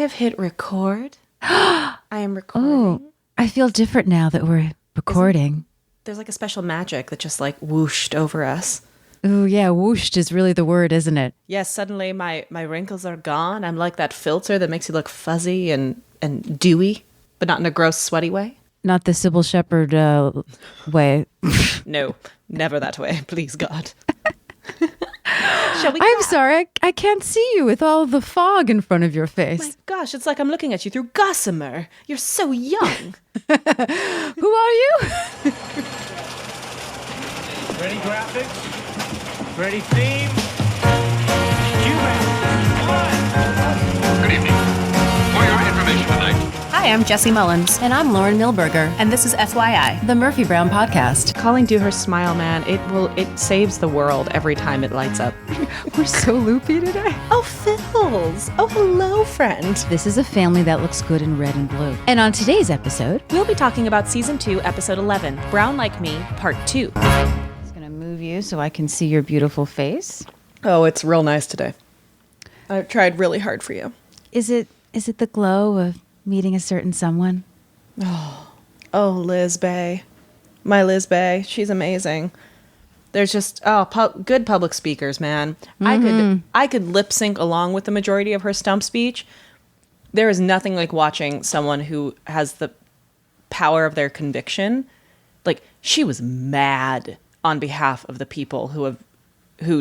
have hit record. I am recording. Oh, I feel different now that we're recording. There's like a special magic that just like whooshed over us. Oh, yeah, whooshed is really the word, isn't it? Yes, suddenly my wrinkles are gone. I'm like that filter that makes you look fuzzy and dewy, but not in a gross, sweaty way. Not the Sybil Shepherd way. No, never that way. Please, God. Shall we? I'm sorry, I can't see you with all the fog in front of your face. My gosh, it's like I'm looking at you through gossamer. You're so young. Who are you? Ready graphics? Ready theme? Good evening. For your information tonight, Hi, I'm Jessie Mullins. And I'm Lauren Milberger. And this is FYI. The Murphy Brown Podcast. Calling Do Her Smile, man, it saves the world every time it lights up. We're so loopy today. Oh, Phils. Oh, hello, friend. This is a family that looks good in red and blue. And on today's episode, We'll be talking about Season 2, Episode 11, Brown Like Me, Part 2. I'm going to move you so I can see your beautiful face. Oh, it's real nice today. I've tried really hard for you. Is it the glow of meeting a certain someone? Oh, Liz Bay. My Liz Bay. She's amazing. There's just, good public speakers, man. I could lip sync along with the majority of her stump speech. There is nothing like watching someone who has the power of their conviction. Like, she was mad on behalf of the people who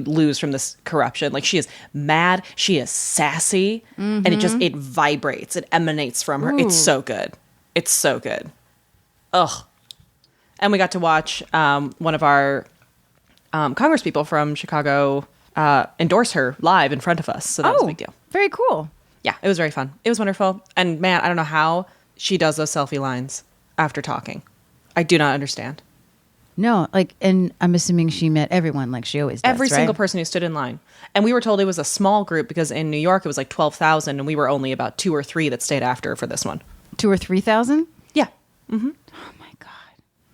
lose from this corruption. Like, she is mad, she is sassy, and it vibrates, it emanates from her. Ooh. It's so good. It's so good. Ugh. And we got to watch one of our congresspeople from Chicago endorse her live in front of us. So that was a big deal. Very cool. Yeah, it was very fun. It was wonderful. And man, I don't know how she does those selfie lines after talking. I do not understand. No, and I'm assuming she met everyone like she always does, Every right? single person who stood in line. And we were told it was a small group because in New York it was like 12,000 and we were only about 2 or 3 that stayed after for this one. 2,000 or 3,000? Yeah. Oh my God.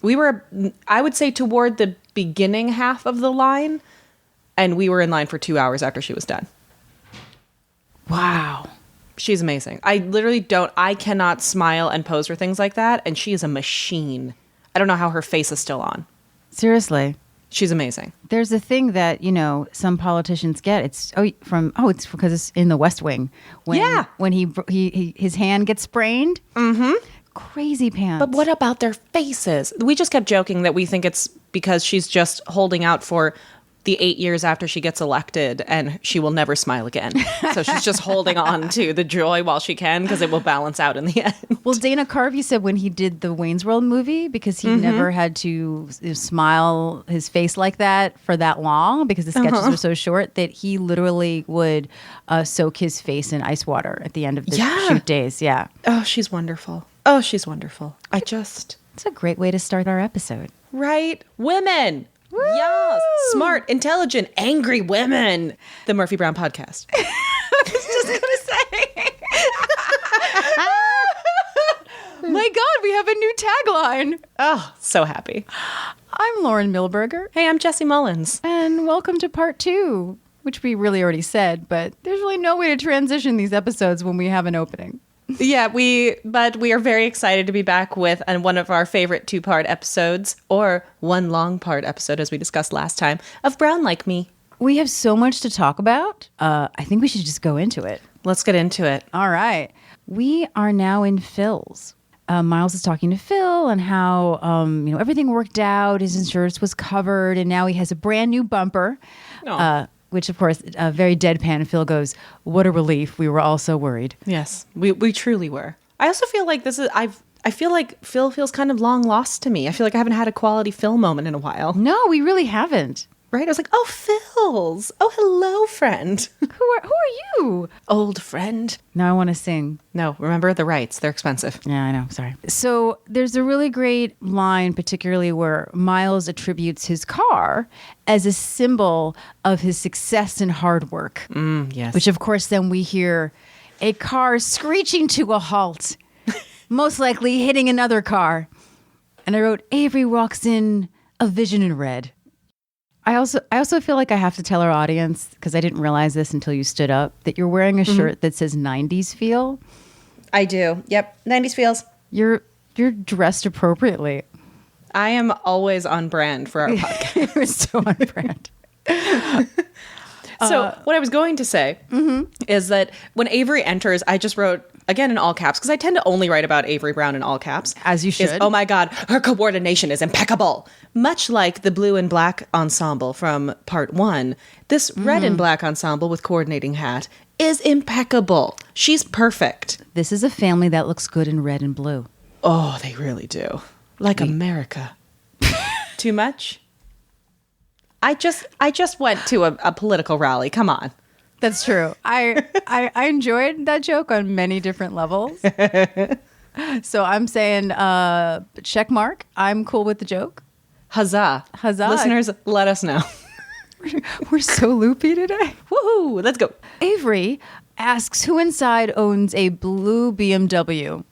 We were, I would say, toward the beginning half of the line, and we were in line for 2 hours after she was done. Wow. She's amazing. I cannot smile and pose for things like that, and she is a machine. I don't know how her face is still on. Seriously. She's amazing. There's a thing that, some politicians get. It's because it's in the West Wing. When his hand gets sprained. Mm-hmm. Crazy pants. But what about their faces? We just kept joking that we think it's because she's just holding out for the 8 years after she gets elected and she will never smile again. So she's just holding on to the joy while she can because it will balance out in the end. Well, Dana Carvey said when he did the Wayne's World movie, because he never had to smile his face like that for that long because the sketches were so short, that he literally would soak his face in ice water at the end of the shoot days. Yeah. Oh, she's wonderful. Oh, she's wonderful. It's a great way to start our episode. Right? Women. Woo! Yes. Smart, intelligent, angry women. The Murphy Brown Podcast. I was just going to say. My God, we have a new tagline. Oh, so happy. I'm Lauren Milberger. Hey, I'm Jessie Mullins. And welcome to part 2, which we really already said, but there's really no way to transition these episodes when we have an opening. Yeah, but we are very excited to be back with one of our favorite 2-part episodes, or one long part episode, as we discussed last time, of Brown Like Me. We have so much to talk about. I think we should just go into it. Let's get into it. All right. We are now in Phil's. Miles is talking to Phil and how everything worked out. His insurance was covered, and now he has a brand new bumper. Which, of course, very deadpan. Phil goes, "What a relief. We were all so worried." Yes, we truly were. I also feel like I feel like Phil feels kind of long lost to me. I feel like I haven't had a quality Phil moment in a while. No, we really haven't. Right? I was like, oh, Phil's. Oh, hello, friend. Who are you? Old friend. Now I want to sing. No, remember the rights. They're expensive. Yeah, I know. Sorry. So there's a really great line, particularly where Miles attributes his car as a symbol of his success and hard work. Yes. Which, of course, then we hear a car screeching to a halt, most likely hitting another car. And I wrote, Avery walks in a vision in red. I also feel like I have to tell our audience, because I didn't realize this until you stood up, that you're wearing a shirt that says 90s feel. I do. Yep. 90s feels. You're dressed appropriately. I am always on brand for our podcast. You're so on brand. So what I was going to say is that when Avery enters, I just wrote, again, in all caps, because I tend to only write about Avery Brown in all caps. As you should. Oh my God, her coordination is impeccable. Much like the blue and black ensemble from part 1, this red and black ensemble with coordinating hat is impeccable. She's perfect. This is a family that looks good in red and blue. Oh, they really do. Like America. Too much? I just went to a political rally. Come on. That's true. I enjoyed that joke on many different levels. So I'm saying check mark. I'm cool with the joke. Huzzah. Huzzah. Listeners, let us know. We're so loopy today. Woohoo. Let's go. Avery asks who inside owns a blue BMW,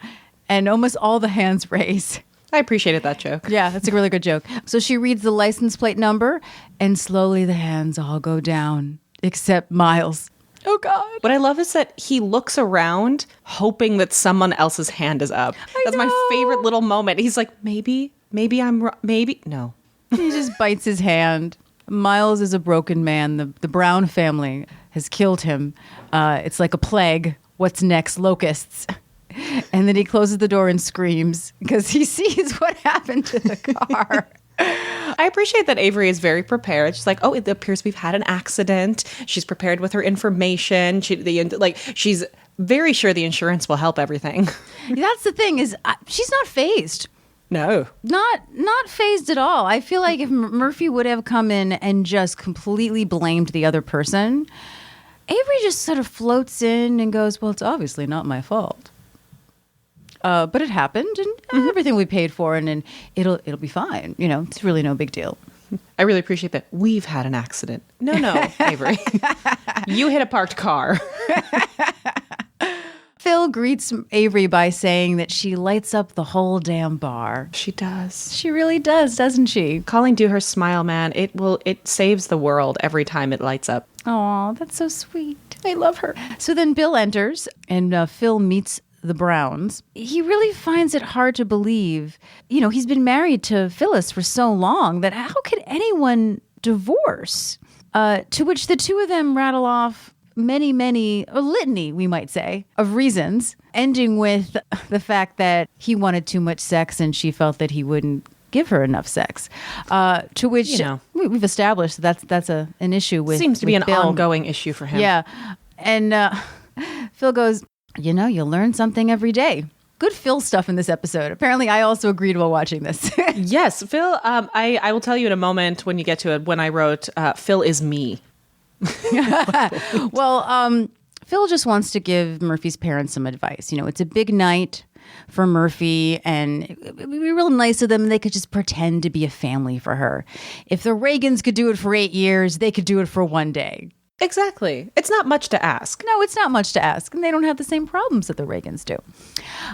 and almost all the hands raise. I appreciated that joke. Yeah, that's a really good joke. So she reads the license plate number, and slowly the hands all go down, except Miles. Oh, God. What I love is that he looks around hoping that someone else's hand is up. That's my favorite little moment. He's like, maybe I'm wrong. Maybe. No. He just bites his hand. Miles is a broken man. The Brown family has killed him. It's like a plague. What's next? Locusts. And then he closes the door and screams because he sees what happened to the car. I appreciate that Avery is very prepared. She's like, oh, it appears we've had an accident. She's prepared with her information. She's very sure the insurance will help everything. That's the thing is she's not fazed. No. Not fazed at all. I feel like if Murphy would have come in and just completely blamed the other person, Avery just sort of floats in and goes, well, it's obviously not my fault. But it happened, and everything we paid for, and it'll be fine. You know, it's really no big deal. I really appreciate that. We've had an accident. No, Avery. You hit a parked car. Phil greets Avery by saying that she lights up the whole damn bar. She does. She really does, doesn't she? Calling Dewhurst Smile Man, it saves the world every time it lights up. Oh, that's so sweet. I love her. So then Bill enters, and Phil meets the Browns. He really finds it hard to believe, he's been married to Phyllis for so long that how could anyone divorce? To which the two of them rattle off a litany, we might say, of reasons, ending with the fact that he wanted too much sex and she felt that he wouldn't give her enough sex. To which we've established that's an issue with Seems to be an Bill. Ongoing issue for him. Yeah. And Phil goes, you learn something every day. Good Phil stuff in this episode. Apparently, I also agreed while watching this. Yes, Phil, I will tell you in a moment when you get to it, when I wrote, Phil is me. Well, Phil just wants to give Murphy's parents some advice. It's a big night for Murphy, and it would be real nice of them, and they could just pretend to be a family for her. If the Reagans could do it for 8 years, they could do it for one day. Exactly. It's not much to ask. No, it's not much to ask. And they don't have the same problems that the Reagans do.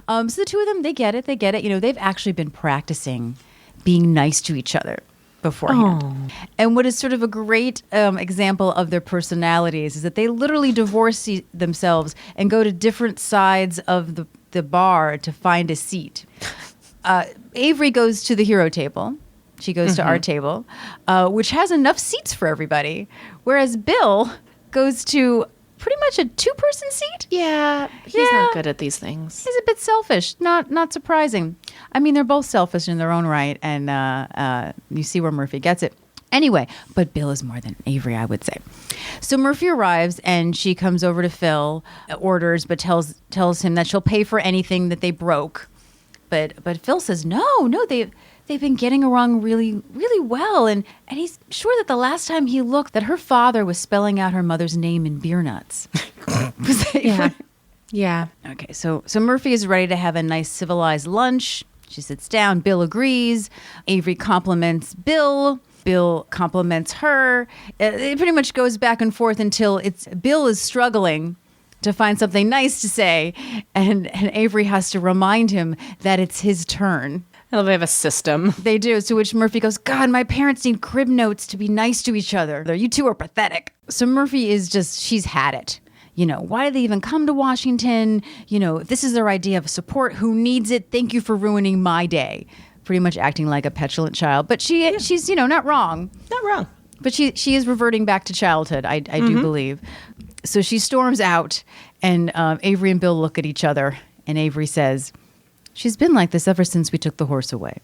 So the two of them, they get it. They've actually been practicing being nice to each other beforehand. Oh. And what is sort of a great example of their personalities is that they literally divorce themselves and go to different sides of the bar to find a seat. Avery goes to the hero table. She goes to our table, which has enough seats for everybody. Whereas Bill goes to pretty much a 2-person seat. Yeah, he's not good at these things. He's a bit selfish. Not surprising. I mean, they're both selfish in their own right, and you see where Murphy gets it. Anyway, but Bill is more than Avery, I would say. So Murphy arrives, and she comes over to Phil, orders, but tells him that she'll pay for anything that they broke. But Phil says, no, they've been getting along really, really well. And he's sure that the last time he looked that her father was spelling out her mother's name in beer nuts. Yeah. Okay, so Murphy is ready to have a nice civilized lunch. She sits down. Bill agrees. Avery compliments Bill. Bill compliments her. It pretty much goes back and forth until Bill is struggling to find something nice to say, and Avery has to remind him that it's his turn. I love they have a system. They do. To which Murphy goes, God, my parents need crib notes to be nice to each other. You two are pathetic. So Murphy is just, she's had it. Why did they even come to Washington? If this is their idea of support, who needs it? Thank you for ruining my day. Pretty much acting like a petulant child. But she's, not wrong. Not wrong. But she is reverting back to childhood, I do believe. So she storms out, and Avery and Bill look at each other, and Avery says, she's been like this ever since we took the horse away.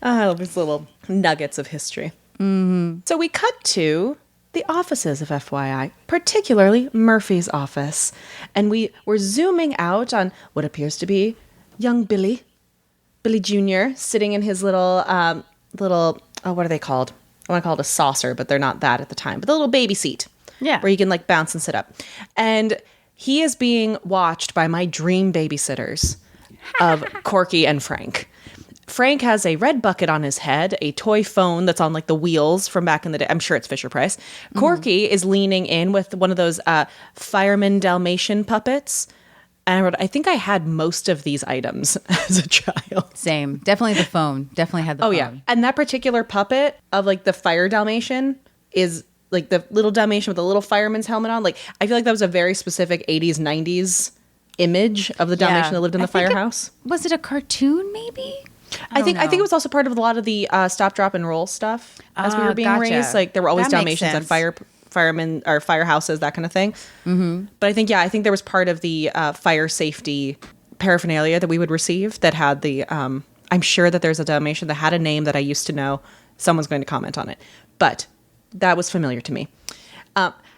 I love these little nuggets of history. Mm-hmm. So we cut to the offices of FYI, particularly Murphy's office. And we're zooming out on what appears to be young Billy Jr., sitting in his little, what are they called? I want to call it a saucer, but they're not that at the time. But the little baby seat. Yeah. Where you can bounce and sit up. And he is being watched by my dream babysitters of Corky and Frank. Frank has a red bucket on his head, a toy phone that's on the wheels from back in the day. I'm sure it's Fisher-Price. Corky is leaning in with one of those fireman Dalmatian puppets. And I wrote, I think I had most of these items as a child. Same. Definitely the phone. Definitely had the phone. Oh, yeah. And that particular puppet of the fire Dalmatian is the little Dalmatian with the little fireman's helmet on. I feel like that was a very specific 80s, 90s image of the Dalmatian that lived in the firehouse. Was it a cartoon maybe? I think it was also part of a lot of the stop, drop, and roll stuff as we were being raised. There were always that Dalmatians at firemen or firehouses, that kind of thing. Mm-hmm. But I think there was part of the fire safety paraphernalia that we would receive that had the. I'm sure that there's a Dalmatian that had a name that I used to know. Someone's going to comment on it, but that was familiar to me.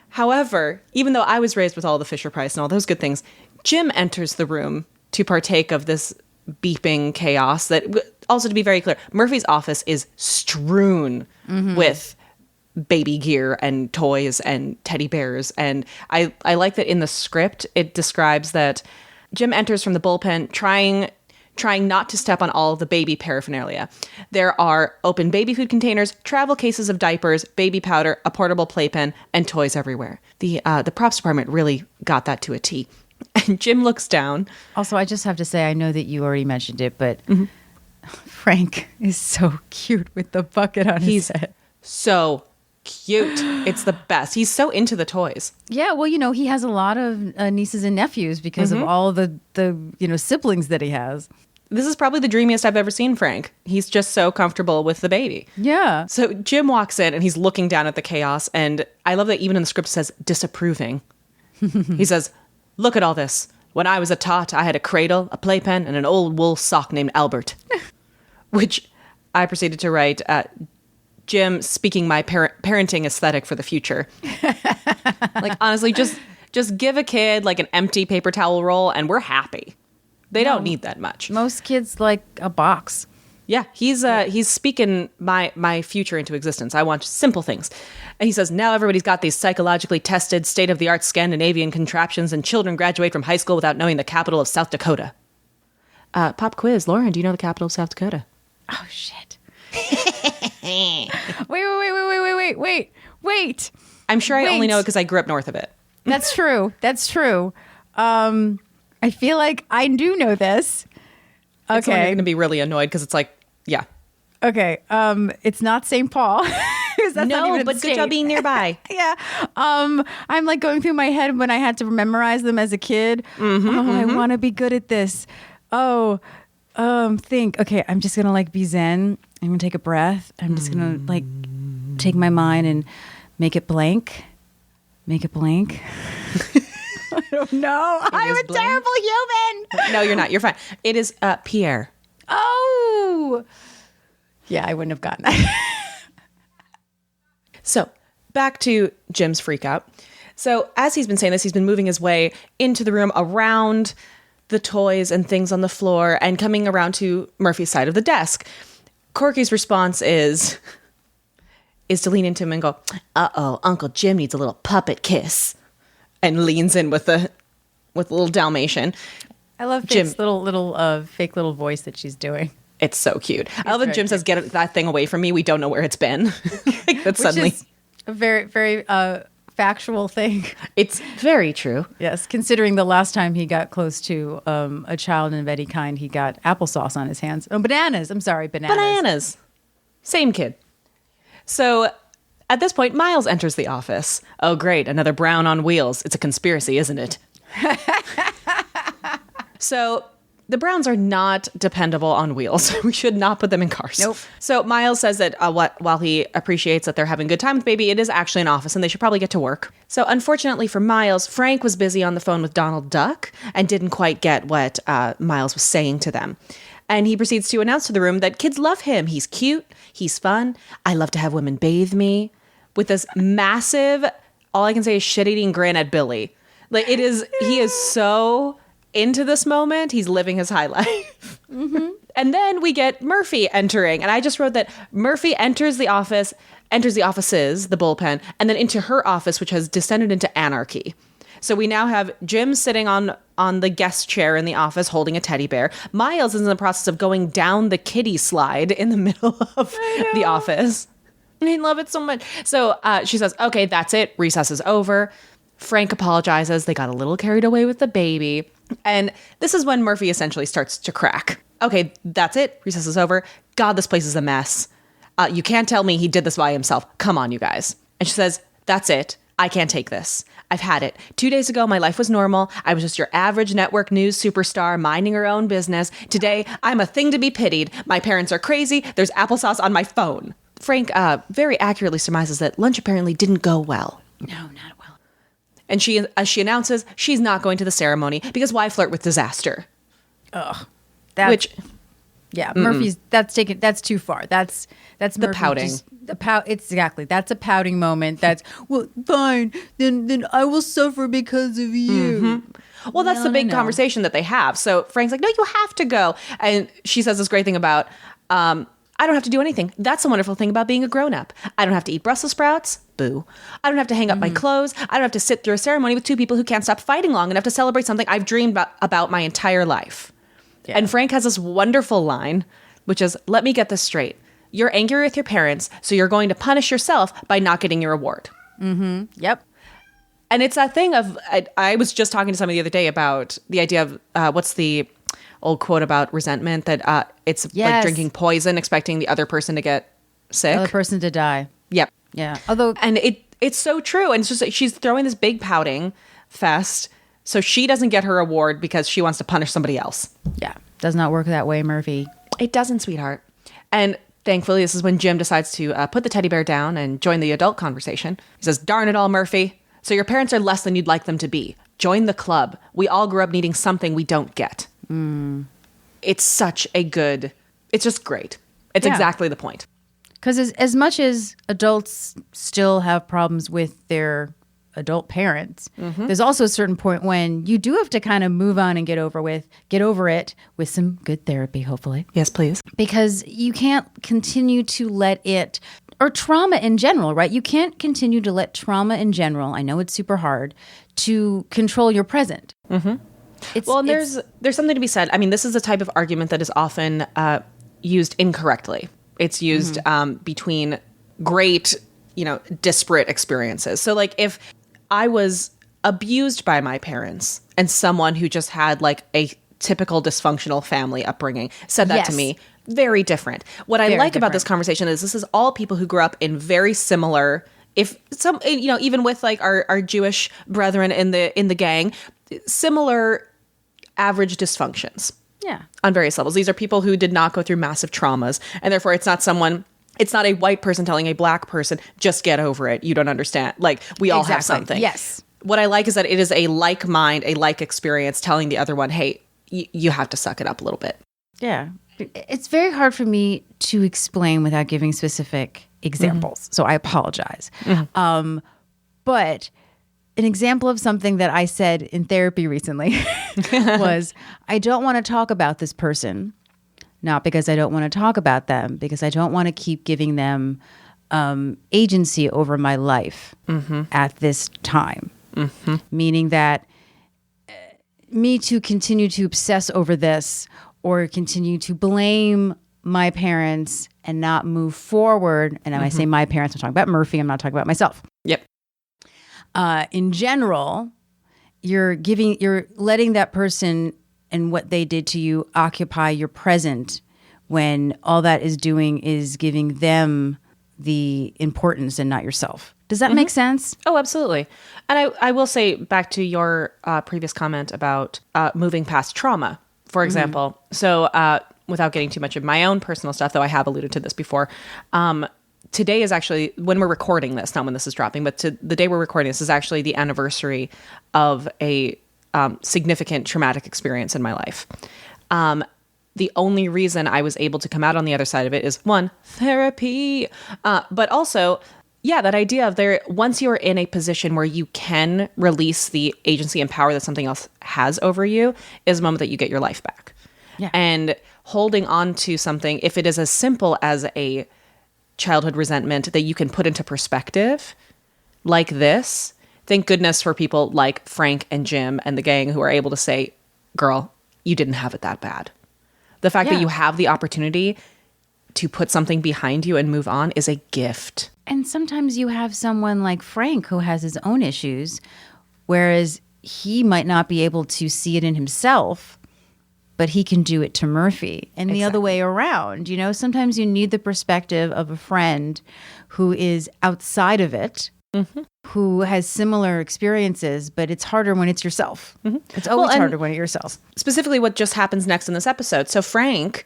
However, even though I was raised with all the Fisher-Price and all those good things, Jim enters the room to partake of this beeping chaos that, also to be very clear, Murphy's office is strewn with baby gear and toys and teddy bears. And I like that in the script, it describes that Jim enters from the bullpen trying not to step on all of the baby paraphernalia. There are open baby food containers, travel cases of diapers, baby powder, a portable playpen, and toys everywhere. The props department really got that to a T. And Jim looks down. Also, I just have to say, I know that you already mentioned it, but Frank is so cute with the bucket on his head. So cute. It's the best. He's so into the toys. Yeah, well, he has a lot of nieces and nephews because of all the siblings that he has. This is probably the dreamiest I've ever seen Frank. He's just so comfortable with the baby. Yeah. So Jim walks in and he's looking down at the chaos. And I love that even in the script it says disapproving. He says, look at all this. When I was a tot, I had a cradle, a playpen, and an old wool sock named Albert. Which I proceeded to write, Jim speaking my parenting aesthetic for the future. Honestly, just give a kid an empty paper towel roll and we're happy. They don't need that much. Most kids like a box. Yeah, he's speaking my future into existence. I want simple things. And he says, now everybody's got these psychologically tested, state-of-the-art Scandinavian contraptions, and children graduate from high school without knowing the capital of South Dakota. Pop quiz, Lauren, do you know the capital of South Dakota? Oh, shit. Wait. I'm sure I only know it because I grew up north of it. That's true. I feel like I do know this. Okay. It's going to be really annoyed because it's yeah. Okay. It's not St. Paul. No, but good job being nearby. Yeah. I'm going through my head when I had to memorize them as a kid. I want to be good at this. Think. Okay, I'm just gonna be zen. I'm gonna take a breath. I'm just gonna take my mind and make it blank. I don't know. I'm a terrible human. No, you're not. You're fine. It is Pierre. Oh. Yeah, I wouldn't have gotten that. So back to Jim's freak out. So as he's been saying this, he's been moving his way into the room around the toys and things on the floor and coming around to Murphy's side of the desk. Corky's response is to lean into him and go, uh-oh, Uncle Jim needs a little puppet kiss. And leans in with a little Dalmatian. I love Jim's little fake little voice that she's doing. It's so cute. I love that Jim says, get that thing away from me. We don't know where it's been. That's suddenly a very, very factual thing. It's very true. Yes, considering the last time he got close to a child of any kind, he got applesauce on his hands. Oh, bananas. I'm sorry, bananas. Bananas. Same kid. So at this point, Miles enters the office. Oh, great. Another Brown on wheels. It's a conspiracy, isn't it? So the Browns are not dependable on wheels. We should not put them in cars. Nope. So Miles says that while he appreciates that they're having a good time with baby, it is actually an office and they should probably get to work. So unfortunately for Miles, Frank was busy on the phone with Donald Duck and didn't quite get what Miles was saying to them. And he proceeds to announce to the room that kids love him. He's cute. He's fun. I love to have women bathe me. With this massive, all I can say is shit-eating grin at Billy. Like he is so into this moment. He's living his high life. Mm-hmm. And then we get Murphy entering. And I just wrote that Murphy enters the offices, the bullpen, and then into her office, which has descended into anarchy. So we now have Jim sitting on the guest chair in the office holding a teddy bear. Miles is in the process of going down the kiddie slide in the middle of the office. I love it so much. So she says, okay, that's it. Recess is over. Frank apologizes. They got a little carried away with the baby. And this is when Murphy essentially starts to crack. Okay, that's it. Recess is over. God, this place is a mess. You can't tell me he did this by himself. Come on, you guys. And she says, that's it. I can't take this. I've had it. 2 days ago, my life was normal. I was just your average network news superstar minding her own business. Today, I'm a thing to be pitied. My parents are crazy. There's applesauce on my phone. Frank very accurately surmises that lunch apparently didn't go well. No, not well. And she announces she's not going to the ceremony because why flirt with disaster? Ugh. Murphy's that's too far. That's the Murphy pouting. It's exactly. That's a pouting moment. That's well, fine. Then I will suffer because of you. Mm-hmm. Well, that's the big conversation that they have. So Frank's like, no, you have to go. And she says this great thing about, I don't have to do anything. That's the wonderful thing about being a grown-up. I don't have to eat Brussels sprouts. Boo. I don't have to hang up my clothes. I don't have to sit through a ceremony with two people who can't stop fighting long enough to celebrate something I've dreamed about my entire life. Yeah. And Frank has this wonderful line, which is, let me get this straight. You're angry with your parents, so you're going to punish yourself by not getting your award. Mm-hmm. Yep. And it's that thing of, I was just talking to somebody the other day about the idea of, what's the old quote about resentment, that it's like drinking poison, expecting the other person to get sick. The other person to die. Yep. Yeah. And it's so true. And it's just, she's throwing this big pouting fest. So she doesn't get her award because she wants to punish somebody else. Yeah. Does not work that way, Murphy. It doesn't, sweetheart. And thankfully, this is when Jim decides to put the teddy bear down and join the adult conversation. He says, darn it all, Murphy. So your parents are less than you'd like them to be. Join the club. We all grew up needing something we don't get. It's such a good, it's just great. It's exactly the point. Because as much as adults still have problems with their adult parents, there's also a certain point when you do have to kind of move on and get over it with some good therapy, hopefully. Yes, please. Because you can't continue to let it, or trauma in general, right? You can't continue to let trauma in general, I know it's super hard, to control your present. Mm-hmm. There's something to be said. I mean, this is a type of argument that is often used incorrectly. It's used between great, disparate experiences. So like if I was abused by my parents and someone who just had like a typical dysfunctional family upbringing said that to me, very different. What I like about this conversation is this is all people who grew up in very similar, if some, even with like our Jewish brethren in the gang, similar average dysfunctions. Yeah. On various levels. These are people who did not go through massive traumas. And therefore, it's not a white person telling a black person, just get over it. You don't understand. Like, we all have something. Yes. What I like is that it is a like mind, a like experience telling the other one, hey, you have to suck it up a little bit. Yeah. It's very hard for me to explain without giving specific examples. So I apologize. But an example of something that I said in therapy recently was, I don't want to talk about this person, not because I don't want to talk about them, because I don't want to keep giving them agency over my life at this time. Meaning that me to continue to obsess over this or continue to blame my parents and not move forward. And when I say my parents, I'm talking about Murphy. I'm not talking about myself. Yep. in general, you're letting that person and what they did to you occupy your present when all that is doing is giving them the importance and not yourself. Does that make sense? Oh, absolutely. And I will say back to your previous comment about moving past trauma, for example. So without getting too much of my own personal stuff, though I have alluded to this before, today is actually, when we're recording this, not when this is dropping, but the day we're recording this is actually the anniversary of a significant traumatic experience in my life. The only reason I was able to come out on the other side of it is, one, therapy, but also, yeah, that idea of once you're in a position where you can release the agency and power that something else has over you, is a moment that you get your life back. Yeah. And holding on to something, if it is as simple as a childhood resentment that you can put into perspective like this, thank goodness for people like Frank and Jim and the gang who are able to say, girl, you didn't have it that bad. The fact that you have the opportunity to put something behind you and move on is a gift. And sometimes you have someone like Frank who has his own issues, whereas he might not be able to see it in himself, but he can do it to Murphy. And the other way around, sometimes you need the perspective of a friend who is outside of it, who has similar experiences, but it's harder when it's yourself. It's always harder when it's yourself. Specifically what just happens next in this episode. So Frank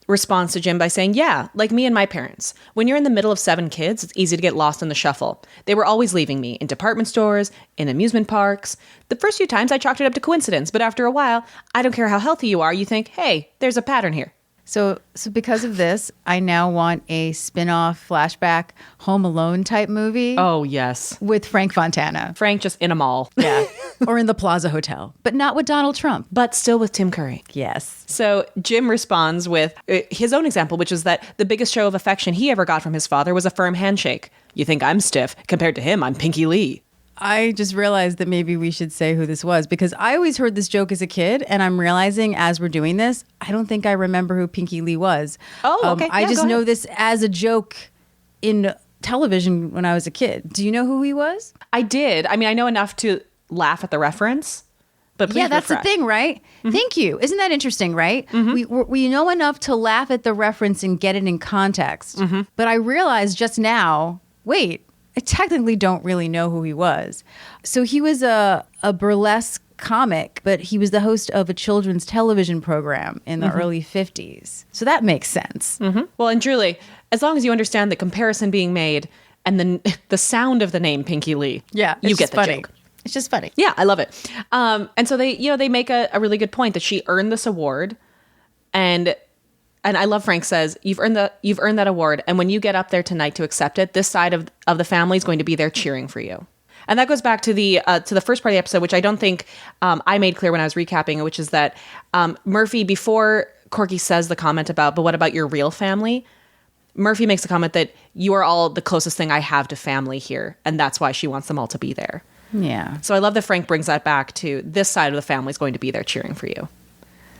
responds to Jim by saying, yeah, like me and my parents. When you're in the middle of 7 kids, it's easy to get lost in the shuffle. They were always leaving me in department stores, in amusement parks. The first few times I chalked it up to coincidence, but after a while, I don't care how healthy you are, you think, hey, there's a pattern here. So because of this, I now want a spin-off flashback Home Alone type movie. Oh, yes. With Frank Fontana. Frank just in a mall. Yeah. Or in the Plaza Hotel. But not with Donald Trump. But still with Tim Curry. Yes. So Jim responds with his own example, which is that the biggest show of affection he ever got from his father was a firm handshake. You think I'm stiff. Compared to him, I'm Pinky Lee. I just realized that maybe we should say who this was, because I always heard this joke as a kid, and I'm realizing as we're doing this, I don't think I remember who Pinky Lee was. Oh, okay. I just know this as a joke in television when I was a kid. Do you know who he was? I did. I mean, I know enough to laugh at the reference, but please that's refresh. the thing, right? Thank you. Isn't that interesting, right? We know enough to laugh at the reference and get it in context. But I realized just now, wait, I technically don't really know who he was. So he was a burlesque comic, but he was the host of a children's television program in the early 50s. So that makes sense. Well, and truly, as long as you understand the comparison being made and then the sound of the name Pinky Lee, you get the joke. It's just funny. Yeah, I love it. And so they make a really good point that she earned this award, and I love Frank says, you've earned that award, and when you get up there tonight to accept it, this side of the family is going to be there cheering for you. And that goes back to the first part of the episode, which I don't think I made clear when I was recapping it, which is that Murphy, before Corky says the comment about, but what about your real family? Murphy makes the comment that you are all the closest thing I have to family here, and that's why she wants them all to be there. Yeah. So I love that Frank brings that back to this side of the family is going to be there cheering for you.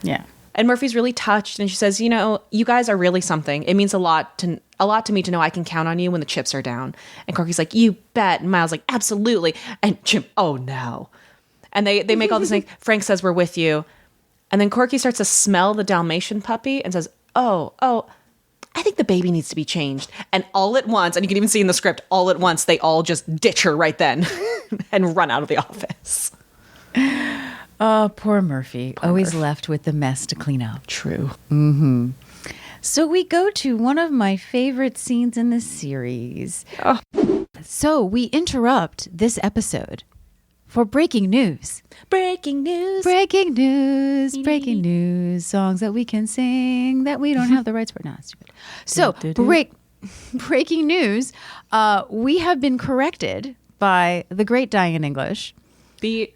Yeah. And Murphy's really touched, and she says, you guys are really something. It means a lot to me to know I can count on you when the chips are down. And Corky's like, you bet. And Miles like, absolutely. And Jim, oh no. And they make all this thing. Frank says, we're with you. And then Corky starts to smell the Dalmatian puppy and says, oh, I think the baby needs to be changed. And all at once, and you can even see in the script, all at once, they all just ditch her right then and run out of the office. Oh, poor Murphy. Always left with the mess to clean up. True. So we go to one of my favorite scenes in the series. Oh. So we interrupt this episode for breaking news. Breaking news. Breaking news. Breaking news. Songs that we can sing that we don't have the rights for. No, it's stupid. So breaking news. We have been corrected by the great Diane English. The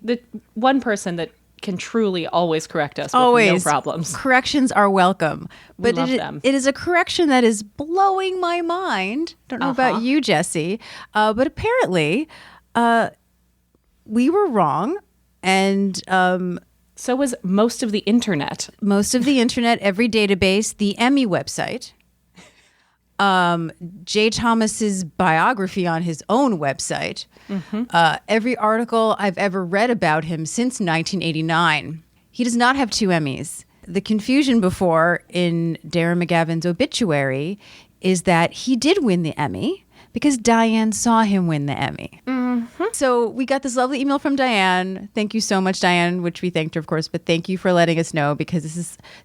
one person that can truly always correct us with no problems. Corrections are welcome. But love them. It is a correction that is blowing my mind. Don't know about you, Jesse. But apparently, we were wrong. And so was most of the internet. Most of the internet, every database, the Emmy website. Jay Thomas's biography on his own website. Every article I've ever read about him since 1989. He does not have 2 Emmys. The confusion before in Darren McGavin's obituary is that he did win the Emmy because Diane saw him win the Emmy. So we got this lovely email from Diane. Thank you so much, Diane, which we thanked her, of course, but thank you for letting us know, because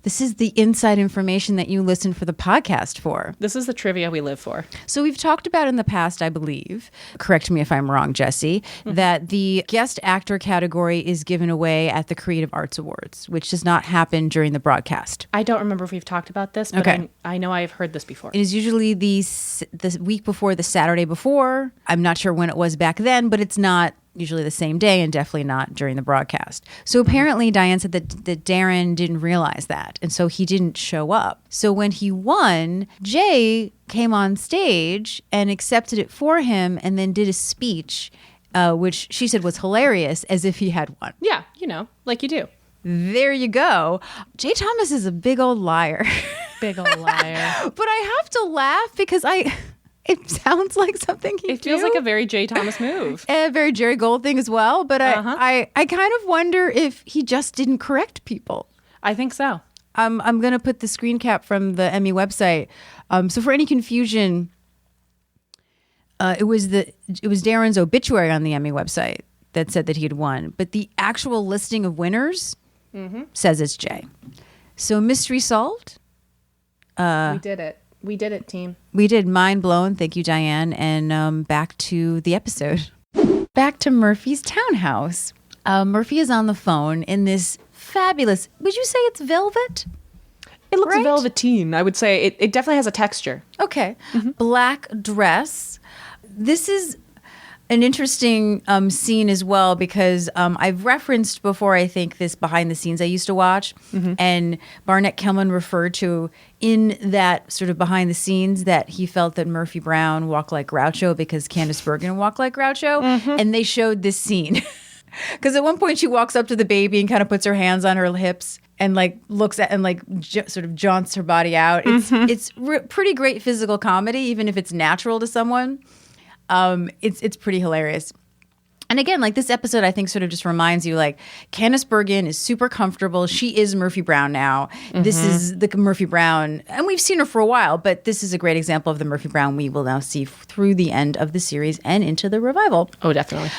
this is the inside information that you listen for the podcast for. This is the trivia we live for. So we've talked about in the past, I believe, correct me if I'm wrong, Jesse, that the guest actor category is given away at the Creative Arts Awards, which does not happen during the broadcast. I don't remember if we've talked about this, but Okay. I know I've heard this before. It is usually the week before, the Saturday before. I'm not sure when it was back then, but it's not usually the same day, and definitely not during the broadcast. So apparently Diane said that Darren didn't realize that, and so he didn't show up. So when he won, Jay came on stage and accepted it for him, and then did a speech, which she said was hilarious, as if he had won. Yeah, like you do. There you go. Jay Thomas is a big old liar. Big old liar. But I have to laugh because it sounds like something he It feels like a very Jay Thomas move. A very Jerry Gold thing as well. But I kind of wonder if he just didn't correct people. I think so. I'm going to put the screen cap from the Emmy website. So for any confusion, it was Darren's obituary on the Emmy website that said that he had won. But the actual listing of winners says it's Jay. So mystery solved. We did it. We did it, team. We did. Mind blown. Thank you, Diane. And back to the episode. Back to Murphy's townhouse. Murphy is on the phone in this fabulous, would you say it's velvet? It looks Right? velveteen. I would say it definitely has a texture. Okay. Black dress. This is an interesting scene as well, because I've referenced before, I think, this behind the scenes I used to watch, and Barnett Kellman referred to in that sort of behind the scenes that he felt that Murphy Brown walked like Groucho because Candice Bergen walked like Groucho, and they showed this scene. Because at one point she walks up to the baby and kind of puts her hands on her hips and like looks at and like sort of jaunts her body out. It's pretty great physical comedy, even if it's natural to someone. It's pretty hilarious. And again, like this episode, I think sort of just reminds you, like, Candice Bergen is super comfortable. She is Murphy Brown now. This is the Murphy Brown, and we've seen her for a while, but this is a great example of the Murphy Brown we will now see through the end of the series and into the revival. Oh, definitely.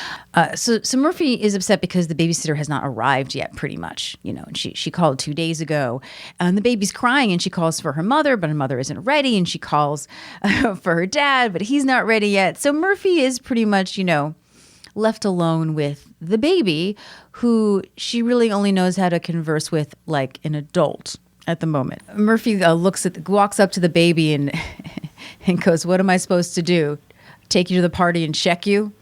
So Murphy is upset because the babysitter has not arrived yet, pretty much. And she called 2 days ago, and the baby's crying, and she calls for her mother, but her mother isn't ready, and she calls for her dad, but he's not ready yet. So Murphy is pretty much, left alone with the baby, who she really only knows how to converse with like an adult at the moment. Murphy walks up to the baby and goes, "What am I supposed to do? Take you to the party and check you?"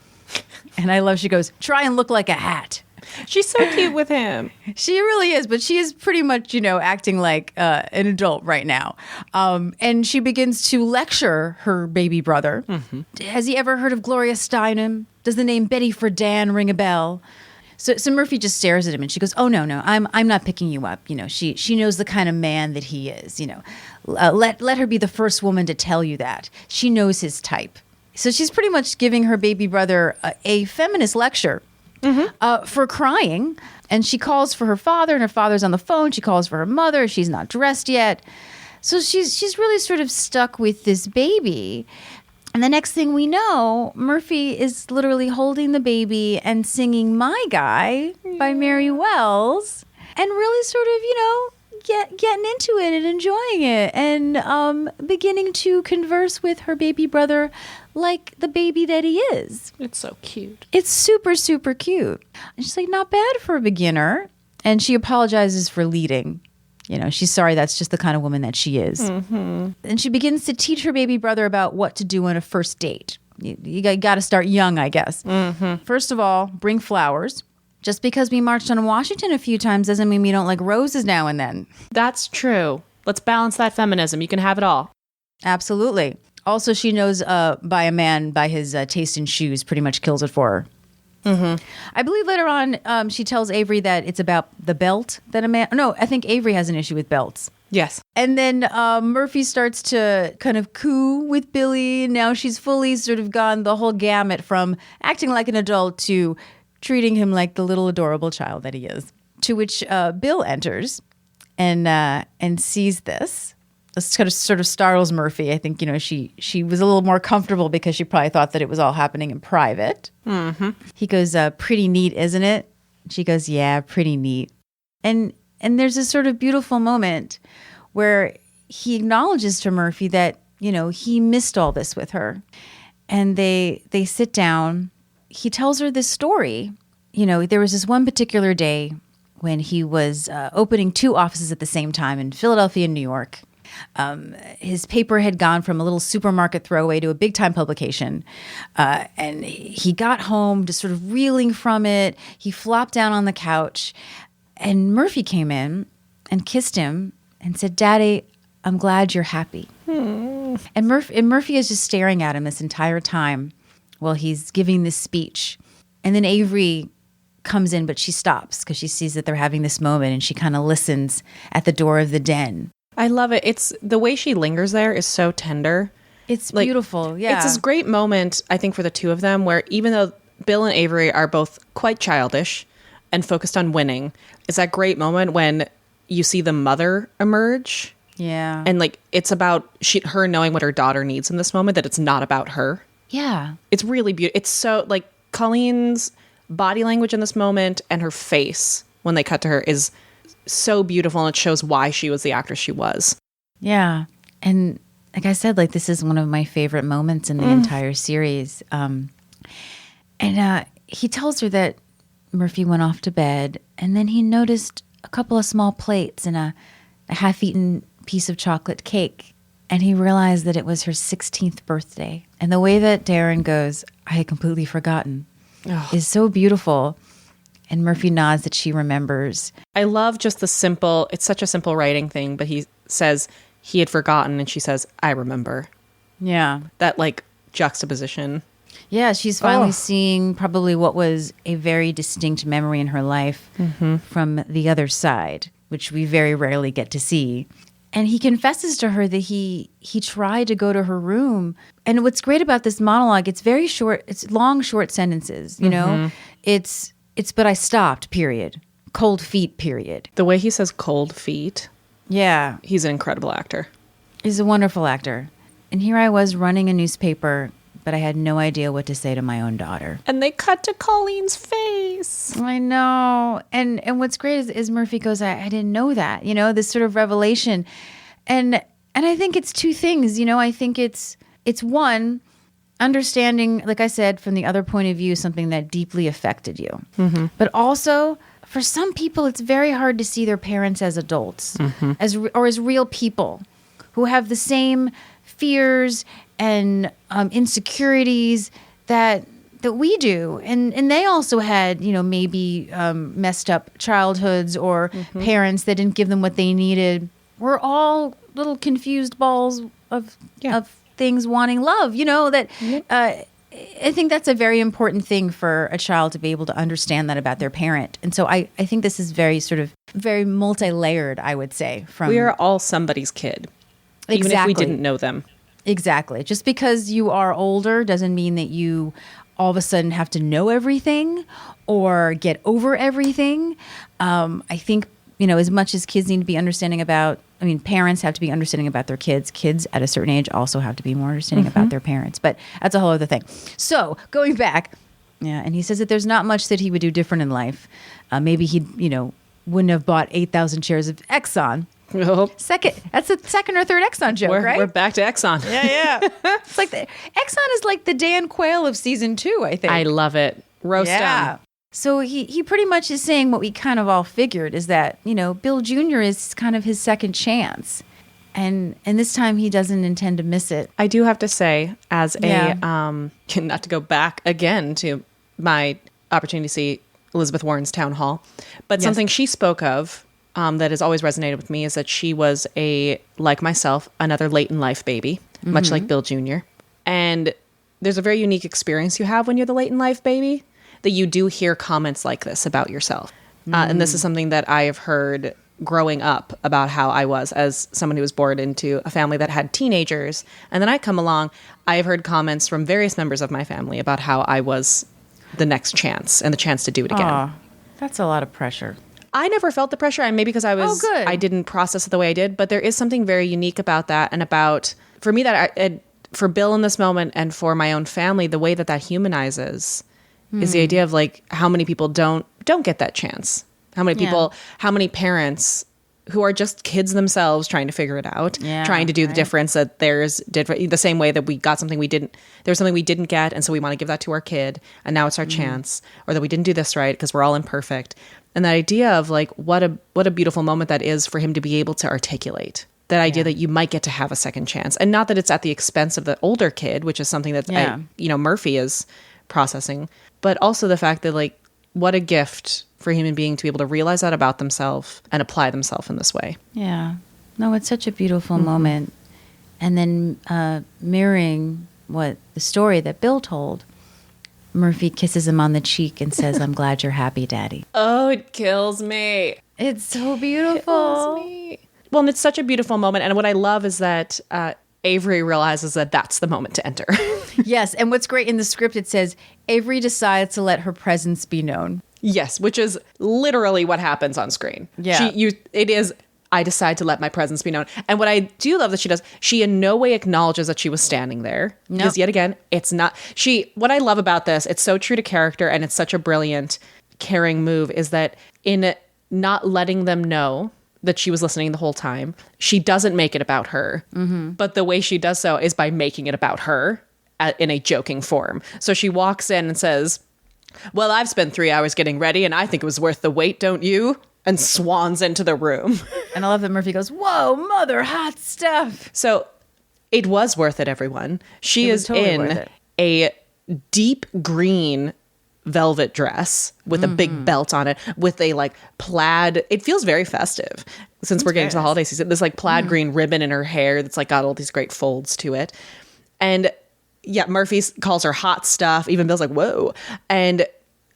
And I love, she goes, "Try and look like a hat." She's so cute with him. She really is, but she is pretty much, acting like an adult right now. And she begins to lecture her baby brother. Has he ever heard of Gloria Steinem? Does the name Betty Friedan ring a bell? So Murphy just stares at him and she goes, "Oh, no, I'm not picking you up. She knows the kind of man that he is. Let her be the first woman to tell you that. She knows his type." So she's pretty much giving her baby brother a feminist lecture. For crying, and she calls for her father, and her father's on the phone. She calls for her mother. She's not dressed yet, so she's really sort of stuck with this baby. And the next thing we know, Murphy is literally holding the baby and singing "My Guy" by Mary Wells, and really sort of getting into it and enjoying it, and beginning to converse with her baby brother like the baby that he is. It's so cute. It's super, super cute. And she's like, not bad for a beginner. And she apologizes for leading. She's sorry, that's just the kind of woman that she is. And she begins to teach her baby brother about what to do on a first date. You got to start young, I guess. First of all, bring flowers. Just because we marched on Washington a few times doesn't mean we don't like roses now and then. That's true. Let's balance that feminism. You can have it all. Absolutely. Also, she knows by a man by his taste in shoes pretty much kills it for her. I believe later on she tells Avery that it's about the belt that a man. No, I think Avery has an issue with belts. Yes. And then Murphy starts to kind of coo with Billy. And now she's fully sort of gone the whole gamut from acting like an adult to treating him like the little adorable child that he is. To which Bill enters and sees this. This kind of sort of startles Murphy. I think, she was a little more comfortable because she probably thought that it was all happening in private. Mm-hmm. He goes, pretty neat, isn't it? She goes, yeah, pretty neat. And there's this sort of beautiful moment where he acknowledges to Murphy that, he missed all this with her. And they sit down. He tells her this story. There was this one particular day when he was opening 2 offices at the same time in Philadelphia and New York. His paper had gone from a little supermarket throwaway to a big time publication. And he got home just sort of reeling from it. He flopped down on the couch and Murphy came in and kissed him and said, Daddy, I'm glad you're happy. And Murphy is just staring at him this entire time while he's giving this speech. And then Avery comes in, but she stops because she sees that they're having this moment and she kind of listens at the door of the den. I love it. It's the way she lingers there is so tender. It's beautiful. Yeah. It's this great moment, I think, for the two of them where even though Bill and Avery are both quite childish and focused on winning, it's that great moment when you see the mother emerge. Yeah. And it's about her knowing what her daughter needs in this moment, that it's not about her. Yeah. It's really beautiful. It's so Colleen's body language in this moment and her face when they cut to her is so beautiful, and it shows why she was the actress she was. Yeah. And like I said, this is one of my favorite moments in the entire series. And he tells her that Murphy went off to bed, and then he noticed a couple of small plates and a half-eaten piece of chocolate cake. And he realized that it was her 16th birthday. And the way that Darren goes, I had completely forgotten, is so beautiful. And Murphy nods that she remembers. I love just it's such a simple writing thing, but he says he had forgotten and she says, I remember. Yeah. That juxtaposition. Yeah, she's finally seeing probably what was a very distinct memory in her life from the other side, which we very rarely get to see. And he confesses to her that he tried to go to her room. And what's great about this monologue, it's very short. It's long, short sentences, know? It's but I stopped, period. Cold feet, period. The way he says cold feet. Yeah. He's an incredible actor. He's a wonderful actor. And here I was running a newspaper, but I had no idea what to say to my own daughter. And they cut to Colleen's face. I know. And what's great is Murphy goes, I didn't know that, this sort of revelation. And I think it's 2 things, I think it's one, understanding, like I said, from the other point of view, something that deeply affected you. Mm-hmm. But also, for some people, it's very hard to see their parents as adults, as real people who have the same fears and insecurities that we do. And they also had, maybe messed up childhoods or parents that didn't give them what they needed. We're all little confused balls of things wanting love, I think that's a very important thing for a child to be able to understand that about their parent. And so I think this is very multi-layered, I would say. We are all somebody's kid, even if we didn't know them. Exactly. Just because you are older doesn't mean that you all of a sudden have to know everything or get over everything. I think, as much as kids need to be understanding about, parents have to be understanding about their kids. Kids at a certain age also have to be more understanding about their parents. But that's a whole other thing. So going back, and he says that there's not much that he would do different in life. Maybe he, wouldn't have bought 8,000 shares of Exxon. Nope. That's the second or third Exxon joke, right? We're back to Exxon. Yeah. It's Exxon is like the Dan Quayle of season 2, I think. I love it. Roast him. So he pretty much is saying what we kind of all figured is that, Bill Jr. is kind of his second chance. And this time he doesn't intend to miss it. I do have to say, as a, not to go back again to my opportunity to see Elizabeth Warren's Town Hall, but something she spoke of that has always resonated with me is that she was like myself, another late in life baby, much like Bill Jr. And there's a very unique experience you have when you're the late in life baby that you do hear comments like this about yourself. And this is something that I have heard growing up about how I was as someone who was born into a family that had teenagers. And then I come along, I have heard comments from various members of my family about how I was the next chance and the chance to do it again. Aw, that's a lot of pressure. I never felt the pressure, and maybe because good. I didn't process it the way I did, but there is something very unique about that, and about, for me, for Bill in this moment and for my own family, the way that humanizes is the idea of like how many people don't get that chance. How many people, how many parents who are just kids themselves trying to figure it out, trying to do the difference that there's different, the same way that we got something there was something we didn't get, and so we want to give that to our kid, and now it's our chance, or that we didn't do this right because we're all imperfect. And that idea of like what a beautiful moment that is for him to be able to articulate. That idea that you might get to have a second chance, and not that it's at the expense of the older kid, which is something that Murphy is processing, but also the fact that like what a gift for a human being to be able to realize that about themselves and apply themselves in this way. Yeah, no, it's such a beautiful moment, and then mirroring what the story that Bill told. Murphy kisses him on the cheek and says, "I'm glad you're happy, Daddy." Oh, it kills me. It's so beautiful. It kills me. Well, and it's such a beautiful moment. And what I love is that Avery realizes that that's the moment to enter. Yes. And what's great in the script, it says, Avery decides to let her presence be known. Yes, which is literally what happens on screen. Yeah. It is, I decide to let my presence be known. And what I do love that she does, she in no way acknowledges that she was standing there. Nope. Because yet again, it's not, what I love about this, it's so true to character and it's such a brilliant, caring move, is that in not letting them know that she was listening the whole time, she doesn't make it about her. Mm-hmm. But the way she does so is by making it about her in a joking form. So she walks in and says, "Well, I've spent 3 hours getting ready and I think it was worth the wait, don't you?" And swans into the room. And I love that Murphy goes, "Whoa, mother, hot stuff." So it was worth it, everyone. She is totally in a deep green velvet dress with a big belt on it, with a like plaid. It feels very festive since we're getting to the holiday season. This like plaid green ribbon in her hair that's like got all these great folds to it. And yeah, Murphy calls her hot stuff. Even Bill's like, "Whoa." And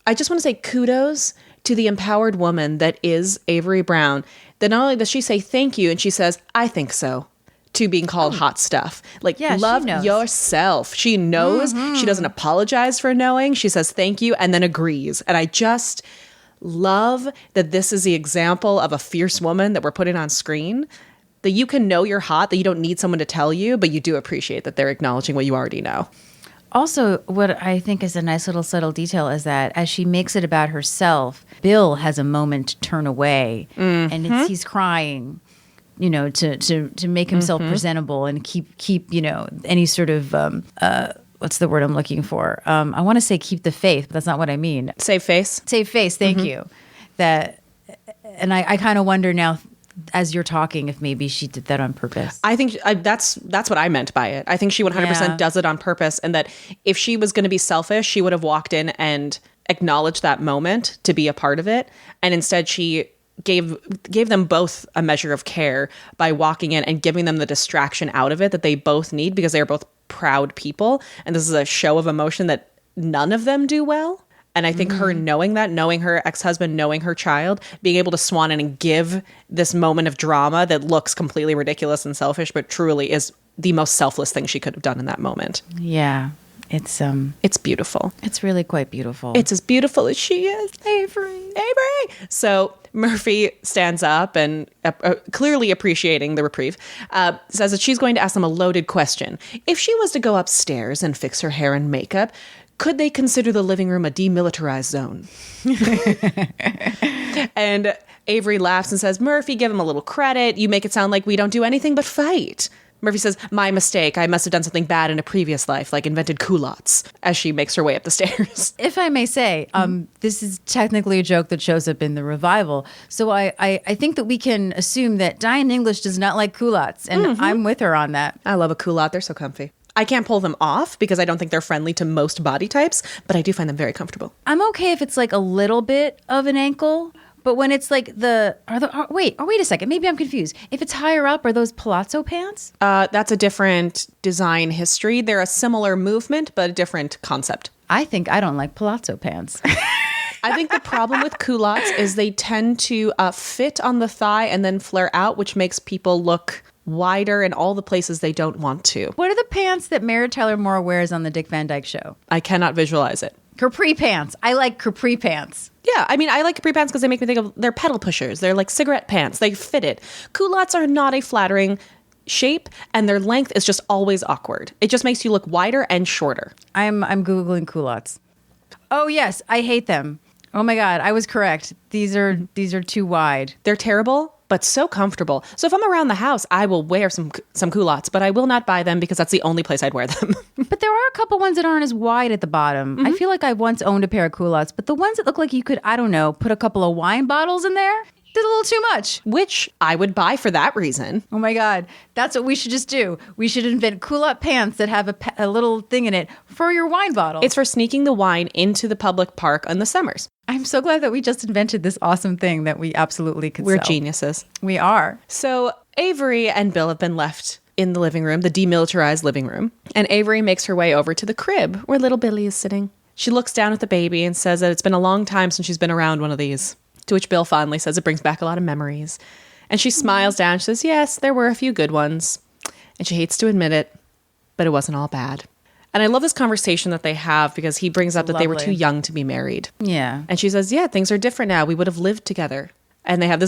I just want to say kudos to the empowered woman that is Avery Brown, that not only does she say thank you, and she says, "I think so," to being called hot stuff. Like, love yourself. She knows. She doesn't apologize for knowing. She says thank you and then agrees. And I just love that this is the example of a fierce woman that we're putting on screen, that you can know you're hot, that you don't need someone to tell you, but you do appreciate that they're acknowledging what you already know. Also, what I think is a nice little subtle detail is that as she makes it about herself, Bill has a moment to turn away, and he's crying, to make himself presentable and keep any sort of what's the word I'm looking for? I want to say keep the faith, but that's not what I mean. Save face. Save face. Thank you. And I kind of wonder now, as you're talking, if maybe she did that on purpose. I think that's what I meant by it. I think she 100% does it on purpose, and that if she was going to be selfish, she would have walked in and acknowledged that moment to be a part of it, and instead she gave them both a measure of care by walking in and giving them the distraction out of it that they both need, because they are both proud people, and this is a show of emotion that none of them do well. And I think her knowing her ex-husband, knowing her child, being able to swan in and give this moment of drama that looks completely ridiculous and selfish, but truly is the most selfless thing she could have done in that moment. Yeah. It's beautiful. It's really quite beautiful. It's as beautiful as she is. Avery. So Murphy stands up and clearly appreciating the reprieve, says that she's going to ask them a loaded question. If she was to go upstairs and fix her hair and makeup, could they consider the living room a demilitarized zone? And Avery laughs and says, "Murphy, give him a little credit. You make it sound like we don't do anything but fight." Murphy says, "My mistake. I must have done something bad in a previous life, like invented culottes," as she makes her way up the stairs. If I may say, this is technically a joke that shows up in the revival. So I think that we can assume that Diane English does not like culottes, and I'm with her on that. I love a culotte. They're so comfy. I can't pull them off because I don't think they're friendly to most body types, but I do find them very comfortable. I'm okay if it's like a little bit of an ankle, but when it's like wait a second, maybe I'm confused. If it's higher up, are those palazzo pants? That's a different design history. They're a similar movement, but a different concept. I think I don't like palazzo pants. I think the problem with culottes is they tend to fit on the thigh and then flare out, which makes people look wider in all the places they don't want to. What are the pants that Mary Tyler Moore wears on the Dick Van Dyke Show? I cannot visualize it. Capri pants. I like capri pants. Yeah, I mean, I like capri pants because they make me think of, they're pedal pushers. They're like cigarette pants. They fit it. Culottes are not a flattering shape, and their length is just always awkward. It just makes you look wider and shorter. I'm Googling culottes. Oh, yes, I hate them. Oh my God, I was correct. These are too wide. They're terrible, but so comfortable. So if I'm around the house, I will wear some culottes, but I will not buy them because that's the only place I'd wear them. But there are a couple ones that aren't as wide at the bottom. I feel like I once owned a pair of culottes, but the ones that look like you could, I don't know, put a couple of wine bottles in there, did a little too much. Which I would buy for that reason. Oh my God. That's what we should just do. We should invent culotte pants that have a little thing in it for your wine bottle. It's for sneaking the wine into the public park in the summers. I'm so glad that we just invented this awesome thing that we absolutely could We're sell. geniuses. We are. So Avery and Bill have been left in the living room, the demilitarized living room. And Avery makes her way over to the crib where little Billy is sitting. She looks down at the baby and says that it's been a long time since she's been around one of these. To which Bill fondly says it brings back a lot of memories. And she smiles down. She says, yes, there were a few good ones. And she hates to admit it, but it wasn't all bad. And I love this conversation that they have because he brings up that they were too young to be married. Yeah. And she says, yeah, things are different now. We would have lived together. And they have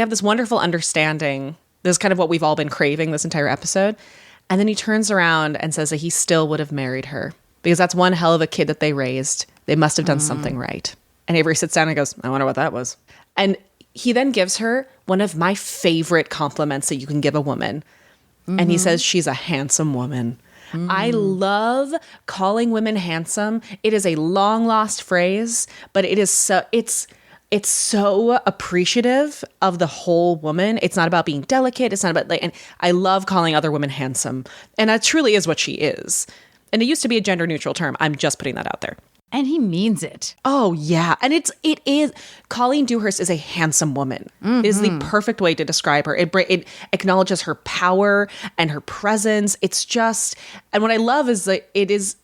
this wonderful understanding. This is kind of what we've all been craving this entire episode. And then he turns around and says that he still would have married her because that's one hell of a kid that they raised. They must have done something right. And Avery sits down and goes, I wonder what that was. And he then gives her one of my favorite compliments that you can give a woman. And he says, she's a handsome woman. I love calling women handsome. It is a long lost phrase, but it is so it's so appreciative of the whole woman. It's not about being delicate. It's not about and I love calling other women handsome. And that truly is what she is. And it used to be a gender neutral term. I'm just putting that out there. And he means it. Oh, yeah. And it is. Colleen Dewhurst is a handsome woman. It is the perfect way to describe her. It acknowledges her power and her presence. It's just, and what I love is that it is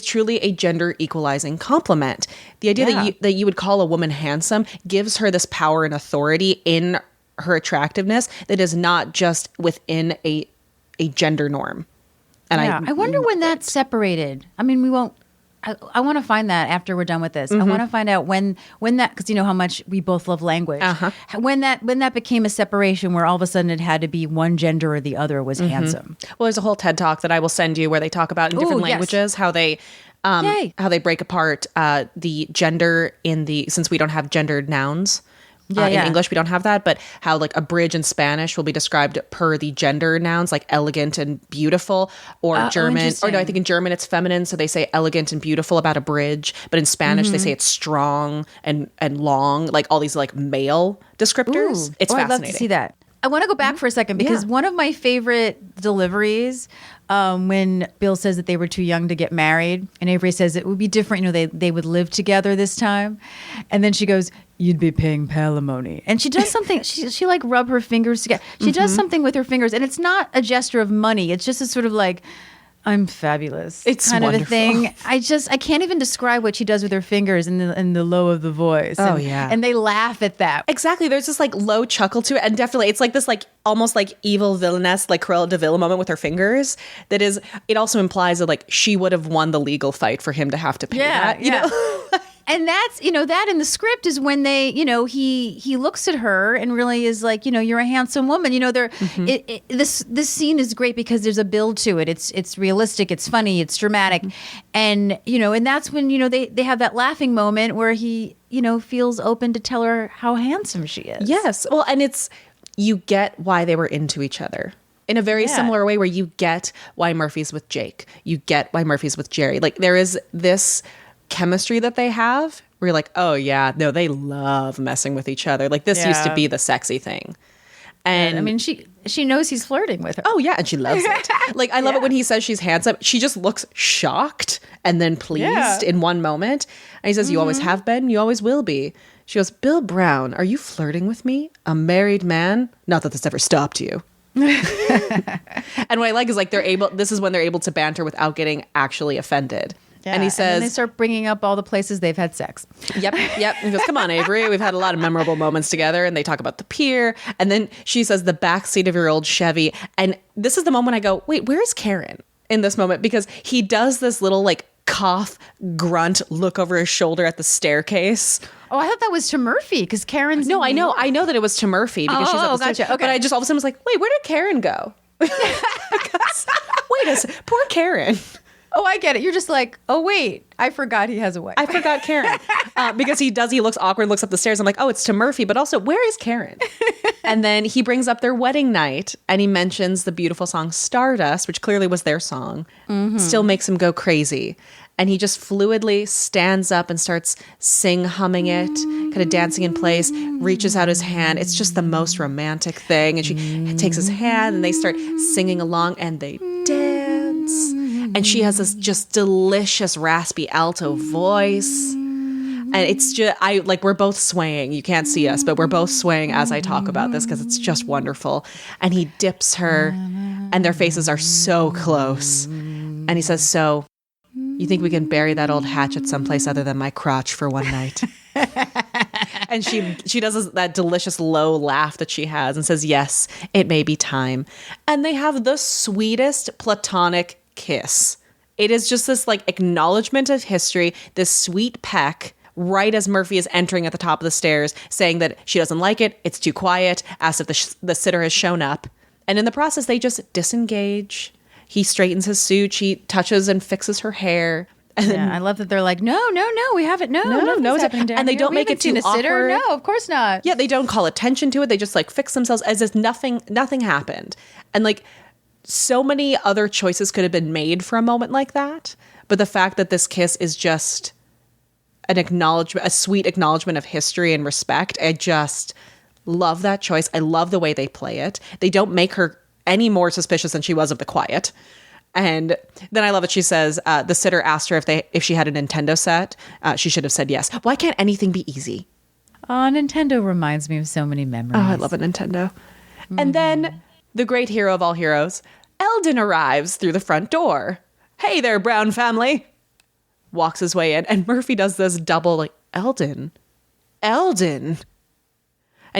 truly a gender equalizing compliment. The idea that you would call a woman handsome gives her this power and authority in her attractiveness that is not just within a gender norm. And I wonder when that's separated. I mean, we won't. I want to find that after we're done with this. I want to find out when that, because you know how much we both love language. When that became a separation where all of a sudden it had to be one gender or the other was handsome. Well, there's a whole TED Talk that I will send you where they talk about in different languages how they break apart the gender since we don't have gendered nouns. In English, we don't have that, but how like a bridge in Spanish will be described per the gender nouns, like elegant and beautiful, or German. Or no, I think in German it's feminine, so they say elegant and beautiful about a bridge. But in Spanish, they say it's strong and long, like all these like male descriptors. Ooh. It's fascinating. I'd love to see that. I want to go back for a second because one of my favorite deliveries when Bill says that they were too young to get married and Avery says it would be different, you know, they would live together this time. And then she goes, you'd be paying palimony. And she does something, she like rub her fingers together. She does something with her fingers and it's not a gesture of money. It's just a sort of like, I'm fabulous. It's kind of a thing. I can't even describe what she does with her fingers in the low of the voice. Oh, yeah. And they laugh at that. Exactly. There's this like low chuckle to it. And definitely it's like this like almost like evil villainess, like Cruella de Vil moment with her fingers. That is, it also implies that like she would have won the legal fight for him to have to pay that. You know? And that's, you know, that in the script is when they, you know, he looks at her and really is like, you know, you're a handsome woman. You know, this scene is great because there's a build to it. It's realistic, it's funny, it's dramatic. And, you know, and that's when, you know, they have that laughing moment where he, you know, feels open to tell her how handsome she is. Yes. Well, and you get why they were into each other. In a very similar way where you get why Murphy's with Jake. You get why Murphy's with Jerry. Like there is this chemistry that they have where you're like, oh yeah, no, they love messing with each other. Like this used to be the sexy thing. And I mean, she knows he's flirting with her. Oh yeah, and she loves it. Like I love it when he says she's handsome. She just looks shocked and then pleased in one moment. And he says, you always have been, you always will be. She goes, Bill Brown, are you flirting with me? A married man? Not that this ever stopped you. And what I like is like this is when they're able to banter without getting actually offended. Yeah, And he then says, they start bringing up all the places they've had sex. Yep. He goes, come on, Avery. We've had a lot of memorable moments together. And they talk about the pier. And then she says, the backseat of your old Chevy. And this is the moment I go, wait, where is Karen in this moment? Because he does this little like cough, grunt, look over his shoulder at the staircase. Oh, I thought that was to Murphy because Karen's. No, I know that it was to Murphy because she's at the stairs. gotcha. Okay. But I just all of a sudden was like, wait, where did Karen go? Because, wait a second, poor Karen. Oh, I get it. You're just like, oh, wait, I forgot he has a wife. I forgot Karen. Because he looks awkward, looks up the stairs. I'm like, oh, it's to Murphy. But also, where is Karen? And then he brings up their wedding night and he mentions the beautiful song Stardust, which clearly was their song. Still makes him go crazy. And he just fluidly stands up and starts humming it, kind of dancing in place, reaches out his hand. It's just the most romantic thing. And she takes his hand and they start singing along and they dance. And she has this just delicious raspy alto voice. And it's just, we're both swaying. You can't see us, but we're both swaying as I talk about this because it's just wonderful. And he dips her and their faces are so close. And he says, so you think we can bury that old hatchet someplace other than my crotch for one night? And she does that delicious low laugh that she has and says, yes, it may be time. And they have the sweetest platonic kiss. It is just this like acknowledgement of history, this sweet peck right as Murphy is entering at the top of the stairs, saying that she doesn't like it, it's too quiet, asks if the sitter has shown up. And in the process, they just disengage. He straightens his suit. She touches and fixes her hair. And then, I love that they're like, no, we haven't. No, nothing's happening down and they here. don't We make it haven't too seen a sitter. awkward. No, of course not. Yeah, they don't call attention to it. They just like fix themselves as if nothing happened. And like so many other choices could have been made for a moment like that. But the fact that this kiss is just an acknowledgement, a sweet acknowledgement of history and respect. I just love that choice. I love the way they play it. They don't make her any more suspicious than she was of the quiet. And then I love that she says the sitter asked her if she had a Nintendo set. She should have said yes. Why can't anything be easy? Oh, Nintendo reminds me of so many memories. Oh, I love a Nintendo. And then the great hero of all heroes, Eldon, arrives through the front door. Hey there, Brown family. Walks his way in, and Murphy does this double like, Eldon. And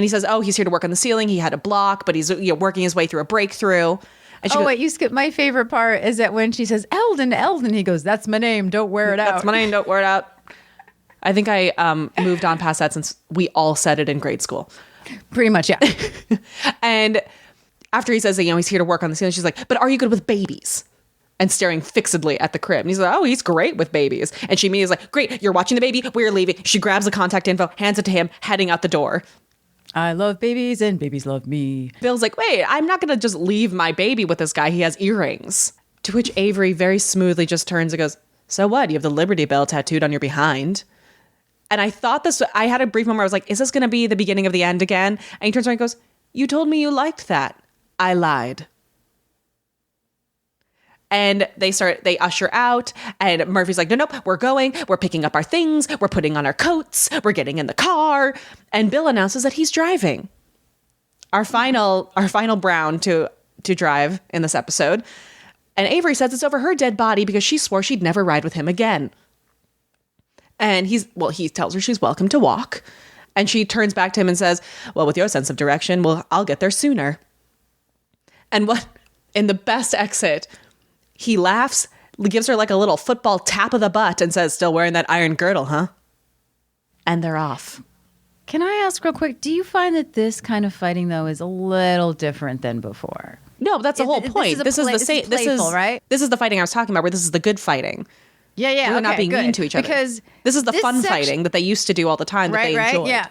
he says, oh, he's here to work on the ceiling. He had a block, but he's working his way through a breakthrough. And she goes, wait, you skipped my favorite part is that when she says, Eldon, he goes, that's my name. Don't wear it out. That's my name. Don't wear it out. I think I moved on past that since we all said it in grade school. Pretty much, yeah. And after he says that, he's here to work on the ceiling, she's like, but are you good with babies? And staring fixedly at the crib. And he's like, oh, he's great with babies. And she immediately is like, great, you're watching the baby, we're leaving. She grabs the contact info, hands it to him, heading out the door. I love babies and babies love me. Bill's like, wait, I'm not going to just leave my baby with this guy. He has earrings. To which Avery very smoothly just turns and goes, so what? You have the Liberty Bell tattooed on your behind. And I thought I had a brief moment where I was like, is this going to be the beginning of the end again? And he turns around and goes, you told me you liked that. I lied. And they usher out, and Murphy's like, nope, we're going. We're picking up our things. We're putting on our coats. We're getting in the car. And Bill announces that he's driving. Our final Brown to drive in this episode. And Avery says it's over her dead body because she swore she'd never ride with him again. And he tells her she's welcome to walk. And she turns back to him and says, well, with your sense of direction, well, I'll get there sooner. And in the best exit, he laughs, gives her like a little football tap of the butt and says, still wearing that iron girdle, huh? And they're off. Can I ask real quick, do you find that this kind of fighting, though, is a little different than before? No, that's the whole point. This is the same. This is right. This is the fighting I was talking about, where this is the good fighting. Yeah. We're not being mean to each other. Because this is the fun fighting that they used to do all the time that they enjoyed. Yeah.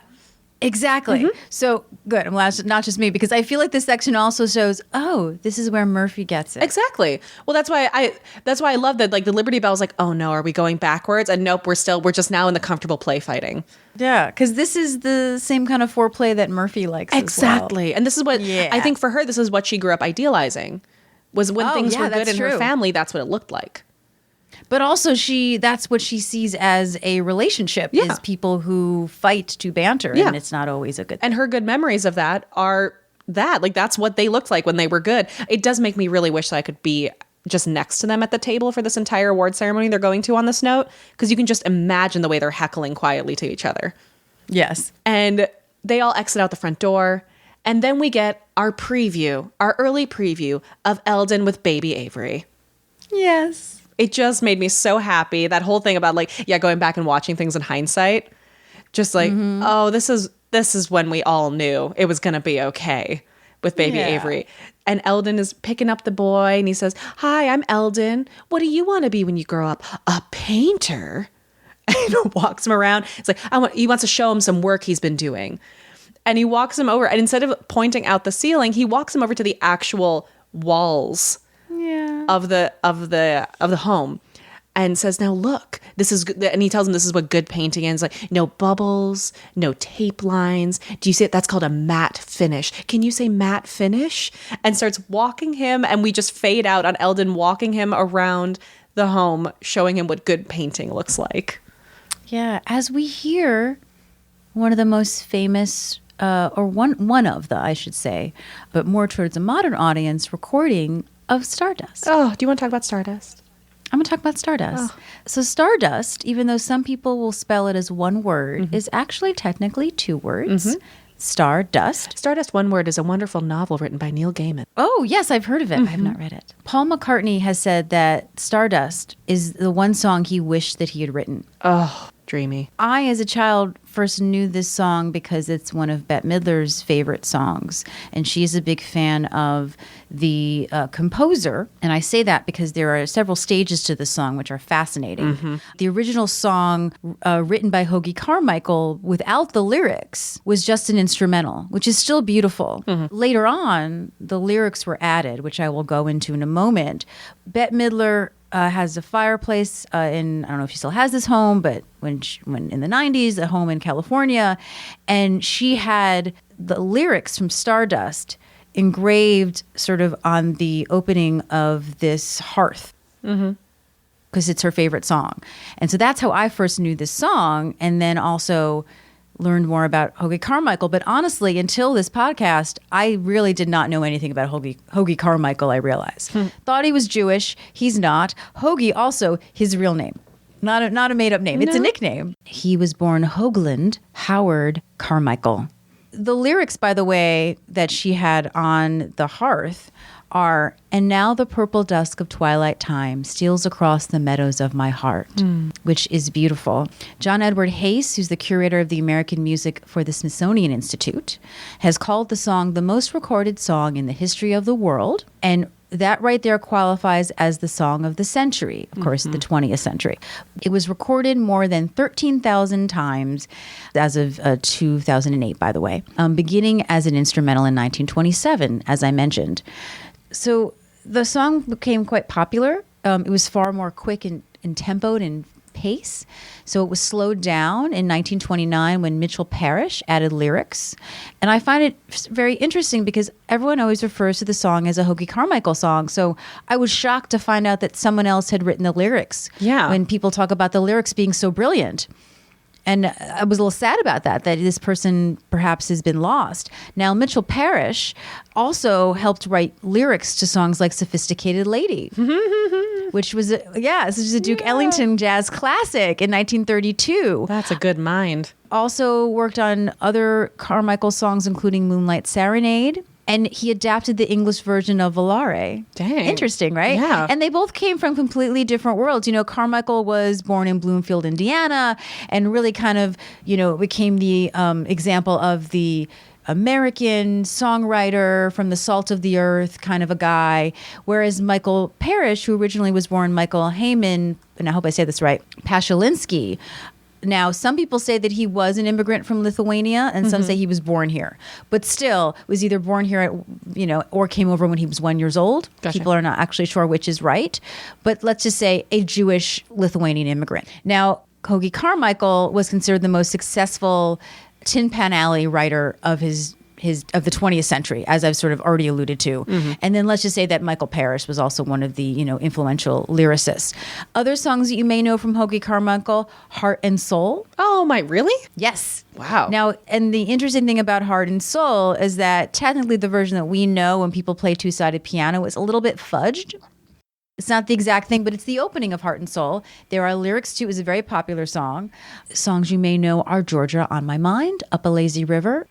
Exactly. Mm-hmm. So good. I'm glad it's not just me, because I feel like this section also shows, oh, this is where Murphy gets it. Exactly. Well, that's why I love that. Like the Liberty Bell's like, oh no, are we going backwards? And nope, we're just now in the comfortable play fighting. Yeah, because this is the same kind of foreplay that Murphy likes. Exactly. As well. And this is what I think for her, this is what she grew up idealizing. Was when things were good in her family, that's what it looked like. But also that's what she sees as a relationship, is people who fight to banter, and it's not always a good thing. And her good memories of that are that. Like, that's what they looked like when they were good. It does make me really wish that I could be just next to them at the table for this entire award ceremony they're going to on this note, because you can just imagine the way they're heckling quietly to each other. Yes. And they all exit out the front door. And then we get our early preview of Eldon with baby Avery. Yes. It just made me so happy. That whole thing about going back and watching things in hindsight. Just oh, this is when we all knew it was going to be okay with baby Avery. And Eldon is picking up the boy and he says, "Hi, I'm Eldon. What do you want to be when you grow up? A painter?" And walks him around. It's he wants to show him some work he's been doing. And he walks him over, and instead of pointing out the ceiling, he walks him over to the actual walls of the home. And says, "Now look, this is good." And he tells him this is what good painting is. No bubbles, no tape lines. Do you see it? That's called a matte finish. Can you say matte finish? And starts walking him. And we just fade out on Eldon walking him around the home, showing him what good painting looks like. Yeah. As we hear one of the most famous, or one of the, I should say, but more towards a modern audience, recording of Stardust. Oh, do you want to talk about Stardust? I'm going to talk about Stardust. So Stardust, even though some people will spell it as one word, is actually technically two words. Stardust. Stardust, one word, is a wonderful novel written by Neil Gaiman. Oh, yes, I've heard of it. I have not read it. Paul McCartney has said that Stardust is the one song he wished that he had written. Oh, dreamy. I, as a child, first knew this song because it's one of Bette Midler's favorite songs. And she's a big fan of the composer. And I say that because there are several stages to the song which are fascinating. The original song written by Hoagy Carmichael without the lyrics was just an instrumental, which is still beautiful. Later on, the lyrics were added, which I will go into in a moment. Bette Midler has a fireplace in, I don't know if she still has this home, but when in the 90s, a home in California. And she had the lyrics from Stardust engraved sort of on the opening of this hearth. Because it's her favorite song. And so that's how I first knew this song. And then also learned more about Hoagy Carmichael. But honestly, until this podcast, I really did not know anything about Hoagy Carmichael, I realized. Thought he was Jewish. He's not. Hoagy, also his real name. Not a made-up name. No. It's a nickname. He was born Hoagland Howard Carmichael. The lyrics, by the way, that she had on the hearth are, "And now the purple dusk of twilight time steals across the meadows of my heart," which is beautiful. John Edward Hayes, who's the curator of the American music for the Smithsonian Institute, has called the song the most recorded song in the history of the world. And that right there qualifies as the song of the century, of course, the 20th century. It was recorded more than 13,000 times as of 2008, by the way, beginning as an instrumental in 1927, as I mentioned. So the song became quite popular. It was far more quick and tempoed and pace. So it was slowed down in 1929 when Mitchell Parrish added lyrics. And I find it very interesting because everyone always refers to the song as a Hoagy Carmichael song. So I was shocked to find out that someone else had written the lyrics. Yeah. When people talk about the lyrics being so brilliant. And I was a little sad about that this person perhaps has been lost. Now, Mitchell Parrish also helped write lyrics to songs like Sophisticated Lady, which was, this is a Duke Ellington jazz classic in 1932. That's a good mind. Also worked on other Carmichael songs, including Moonlight Serenade. And he adapted the English version of Volare. Dang. Interesting, right? Yeah. And they both came from completely different worlds. You know, Carmichael was born in Bloomfield, Indiana, and really kind of, became the example of the American songwriter from the salt of the earth kind of a guy. Whereas Michael Parrish, who originally was born Michael Heyman, and I hope I say this right, Pashalinski. Now, some people say that he was an immigrant from Lithuania, and some say he was born here. But still, was either born here, or came over when he was 1 year old. Gotcha. People are not actually sure which is right. But let's just say a Jewish Lithuanian immigrant. Now, Hoagy Carmichael was considered the most successful Tin Pan Alley writer of the 20th century, as I've sort of already alluded to. And then let's just say that Michael Parrish was also one of the, influential lyricists. Other songs that you may know from Hoagy Carmichael, Heart and Soul. Oh, really? Yes. Wow. Now, and the interesting thing about Heart and Soul is that technically the version that we know when people play two-sided piano is a little bit fudged. It's not the exact thing, but it's the opening of Heart and Soul. There are lyrics to it. It was a very popular song. Songs you may know are Georgia on My Mind, Up a Lazy River.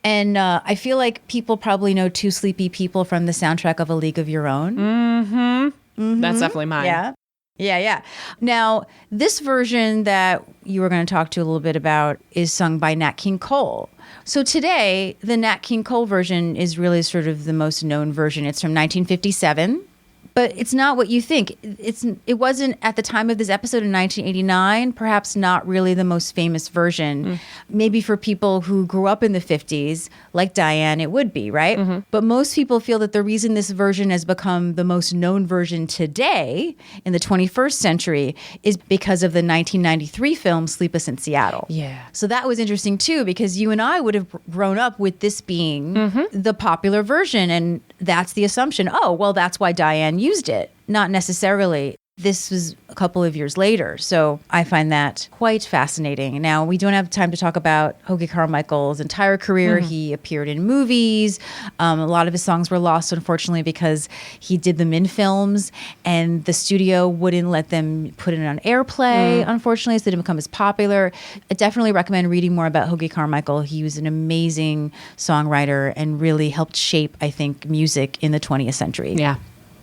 And I feel like people probably know Two Sleepy People from the soundtrack of A League of Your Own. That's definitely mine. Yeah. Now, this version that you were going to talk to a little bit about is sung by Nat King Cole. So today, the Nat King Cole version is really sort of the most known version. It's from 1957. But it's not what you think. It wasn't at the time of this episode in 1989, perhaps not really the most famous version. Maybe for people who grew up in the 50s, like Diane, it would be, right? But most people feel that the reason this version has become the most known version today in the 21st century is because of the 1993 film Sleepless in Seattle. Yeah. So that was interesting too, because you and I would have grown up with this being the popular version. And that's the assumption. Oh, well, that's why Diane used it. Not necessarily. This was a couple of years later. So I find that quite fascinating. Now, we don't have time to talk about Hoagy Carmichael's entire career. He appeared in movies. A lot of his songs were lost, unfortunately, because he did them in films and the studio wouldn't let them put it on airplay, unfortunately, so they didn't become as popular. I definitely recommend reading more about Hoagy Carmichael. He was an amazing songwriter and really helped shape, I think, music in the 20th century. Yeah.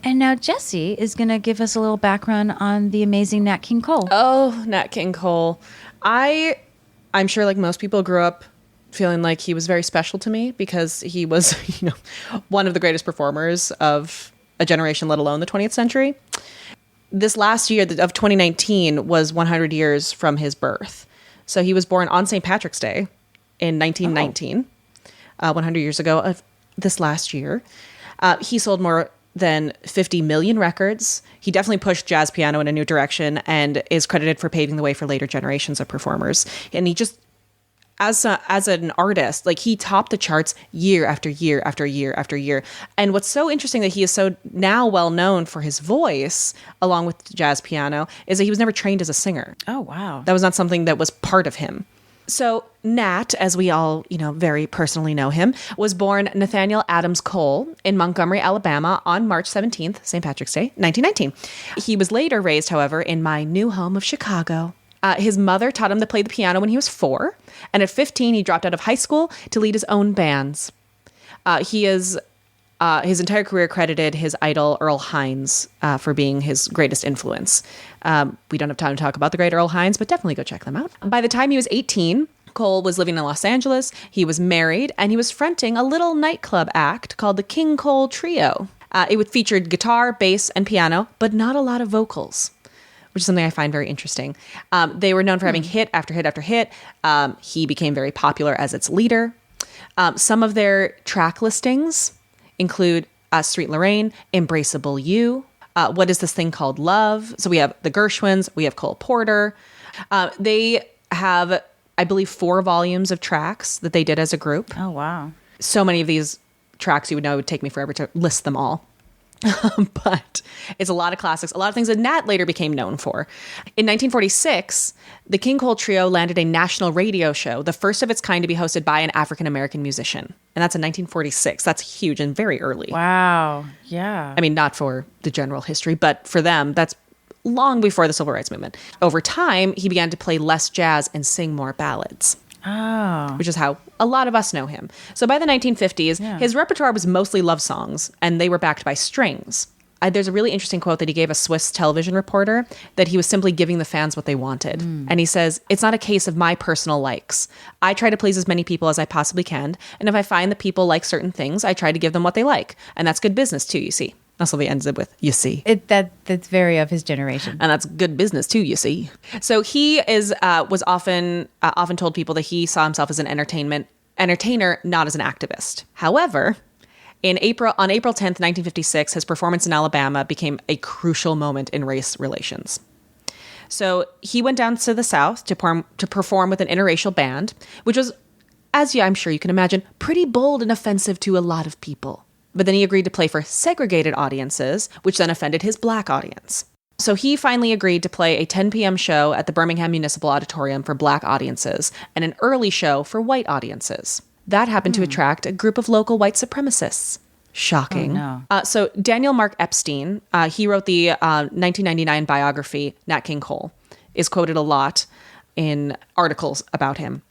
And now Jessie is going to give us a little background on the amazing Nat King Cole. Oh, Nat King Cole. I'm sure like most people grew up feeling like he was very special to me because he was, one of the greatest performers of a generation, let alone the 20th century. This last year of 2019 was 100 years from his birth. So he was born on St. Patrick's Day in 1919, 100 years ago of this last year. He sold more than 50 million records. He definitely pushed jazz piano in a new direction and is credited for paving the way for later generations of performers. And he just, as an artist, like he topped the charts year after year after year after year. And what's so interesting that he is so now well known for his voice, along with jazz piano, is that he was never trained as a singer. Oh, wow. That was not something that was part of him. So Nat, as we all, very personally know him, was born Nathaniel Adams Cole in Montgomery, Alabama on March 17th, St. Patrick's Day, 1919. He was later raised, however, in my new home of Chicago. His mother taught him to play the piano when he was 4. And at 15, he dropped out of high school to lead his own bands. His entire career credited his idol, Earl Hines, for being his greatest influence. We don't have time to talk about the great Earl Hines, but definitely go check them out. By the time he was 18, Cole was living in Los Angeles. He was married, and he was fronting a little nightclub act called the King Cole Trio. It featured guitar, bass, and piano, but not a lot of vocals, which is something I find very interesting. They were known for having hit after hit after hit. He became very popular as its leader. Some of their track listings include Street Lorraine, Embraceable You, What Is This Thing Called Love? So we have the Gershwins, we have Cole Porter. They have, I believe, 4 volumes of tracks that they did as a group. Oh, wow. So many of these tracks, you would know it would take me forever to list them all. But it's a lot of classics, a lot of things that Nat later became known for. In 1946, the King Cole Trio landed a national radio show, the first of its kind to be hosted by an African-American musician. And that's in 1946. That's huge and very early. Wow. Yeah. I mean, not for the general history, but for them, that's long before the Civil Rights Movement. Over time, he began to play less jazz and sing more ballads. Oh. Which is how a lot of us know him. So by the 1950s, his repertoire was mostly love songs, and they were backed by strings. There's a really interesting quote that he gave a Swiss television reporter that he was simply giving the fans what they wanted. And he says, "It's not a case of my personal likes. I try to please as many people as I possibly can, and if I find that people like certain things, I try to give them what they like. And that's good business too, you see." Also, he ends it with, "you see." That's very of his generation. And that's good business too, you see. So he was often told people that he saw himself as an entertainer, not as an activist. However, on April 10th, 1956, his performance in Alabama became a crucial moment in race relations. So he went down to the South to perform with an interracial band, which was, as I'm sure you can imagine, pretty bold and offensive to a lot of people. But then he agreed to play for segregated audiences, which then offended his black audience. So he finally agreed to play a 10 p.m. show at the Birmingham Municipal Auditorium for black audiences and an early show for white audiences. That happened to attract a group of local white supremacists. Shocking. Oh, no. So Daniel Mark Epstein, he wrote the 1999 biography, Nat King Cole, is quoted a lot in articles about him.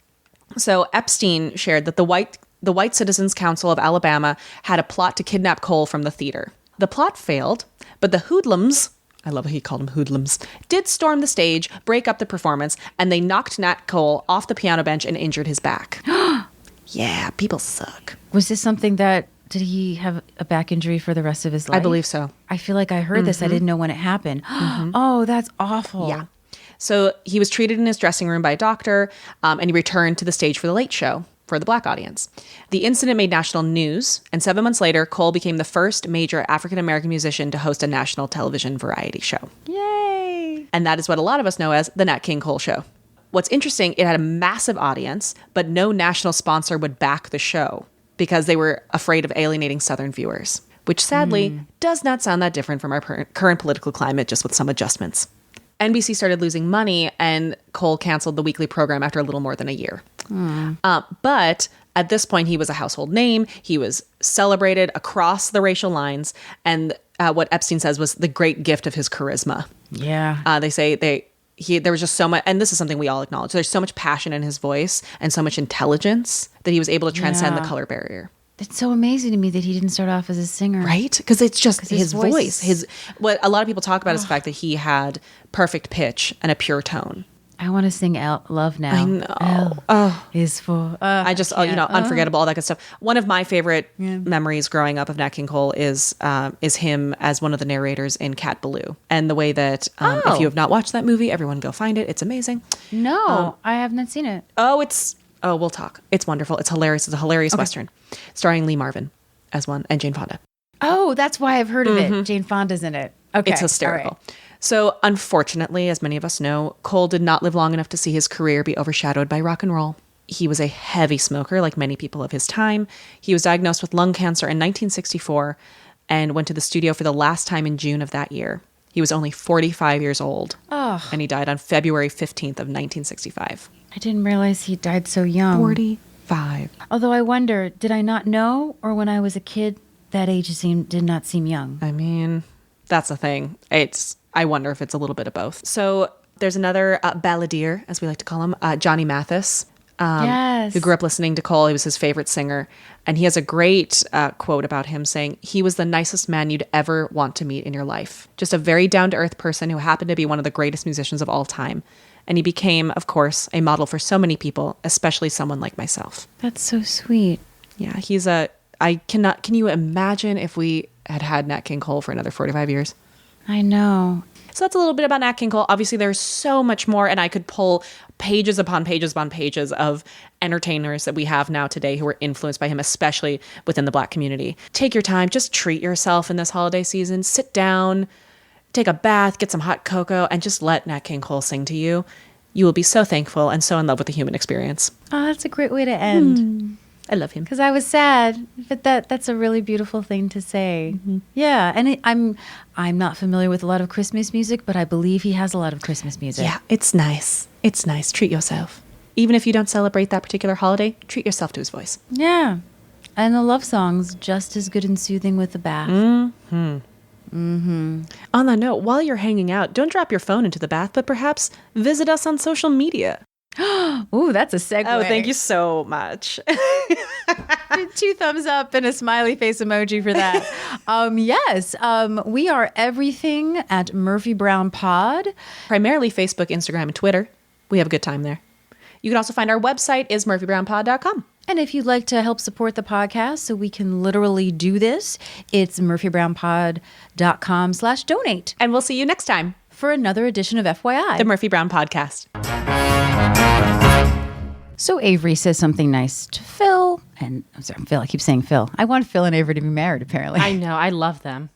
So Epstein shared that the White Citizens Council of Alabama had a plot to kidnap Cole from the theater. The plot failed, but the hoodlums, I love how he called them hoodlums, did storm the stage, break up the performance, and they knocked Nat Cole off the piano bench and injured his back. Yeah, people suck. Was this something that, did he have a back injury for the rest of his life? I believe so. I feel like I heard this. I didn't know when it happened. Oh, that's awful. Yeah. So he was treated in his dressing room by a doctor, and he returned to the stage for The Late Show for the Black audience. The incident made national news, and 7 months later, Cole became the first major African-American musician to host a national television variety show. Yay. And that is what a lot of us know as the Nat King Cole Show. What's interesting, it had a massive audience, but no national sponsor would back the show because they were afraid of alienating Southern viewers, which sadly does not sound that different from our current political climate, just with some adjustments. NBC started losing money, and Cole canceled the weekly program after a little more than a year. But at this point, he was a household name. He was celebrated across the racial lines. And what Epstein says was the great gift of his charisma. Yeah. They say there was just so much, and this is something we all acknowledge. There's so much passion in his voice and so much intelligence that he was able to transcend the color barrier. It's so amazing to me that he didn't start off as a singer. Right? Because it's just his voice. voice. What a lot of people talk about is the fact that he had perfect pitch and a pure tone. I want to sing Love Now. I know. L is for... I just, unforgettable, all that good stuff. One of my favorite memories growing up of Nat King Cole is him as one of the narrators in Cat Ballou. And the way that, if you have not watched that movie, everyone go find it. It's amazing. No, I have not seen it. We'll talk. It's wonderful. It's hilarious. It's a hilarious Western starring Lee Marvin as one and Jane Fonda. Oh, that's why I've heard of it. Jane Fonda's in it. Okay. It's hysterical. Right. So unfortunately, as many of us know, Cole did not live long enough to see his career be overshadowed by rock and roll. He was a heavy smoker, like many people of his time. He was diagnosed with lung cancer in 1964 and went to the studio for the last time in June of that year. He was only 45 years old. Oh. And he died on February 15th of 1965. I didn't realize he died so young. 45. Although I wonder, did I not know? Or when I was a kid, that age did not seem young? I mean, that's the thing. I wonder if it's a little bit of both. So there's another balladeer, as we like to call him, Johnny Mathis, yes, who grew up listening to Cole. He was his favorite singer. And he has a great quote about him saying, "He was the nicest man you'd ever want to meet in your life. Just a very down-to-earth person who happened to be one of the greatest musicians of all time. And he became, of course, a model for so many people, especially someone like myself." That's so sweet. Yeah, can you imagine if we had Nat King Cole for another 45 years? I know. So that's a little bit about Nat King Cole. Obviously, there's so much more, and I could pull pages upon pages upon pages of entertainers that we have now today who were influenced by him, especially within the Black community. Take your time. Just treat yourself in this holiday season. Sit down, take a bath, get some hot cocoa, and just let Nat King Cole sing to you. You will be so thankful and so in love with the human experience. Oh, that's a great way to end. I love him. Because I was sad, but that's a really beautiful thing to say. Mm-hmm. Yeah, and I'm not familiar with a lot of Christmas music, but I believe he has a lot of Christmas music. Yeah, it's nice. It's nice. Treat yourself. Even if you don't celebrate that particular holiday, treat yourself to his voice. Yeah, and the love songs, just as good and soothing with the bath. Mm-hmm. Mm-hmm. On that note, while you're hanging out, don't drop your phone into the bath, but perhaps visit us on social media. Ooh, that's a segue. Oh, thank you so much. 2 thumbs up and a smiley face emoji for that. Yes, we are everything at Murphy Brown Pod. Primarily Facebook, Instagram, and Twitter. We have a good time there. You can also find our website is murphybrownpod.com. And if you'd like to help support the podcast so we can literally do this, it's murphybrownpod.com/donate. And we'll see you next time for another edition of FYI, the Murphy Brown Podcast. So Avery says something nice to Phil. And I'm sorry, Phil. I keep saying Phil. I want Phil and Avery to be married, apparently. I know. I love them.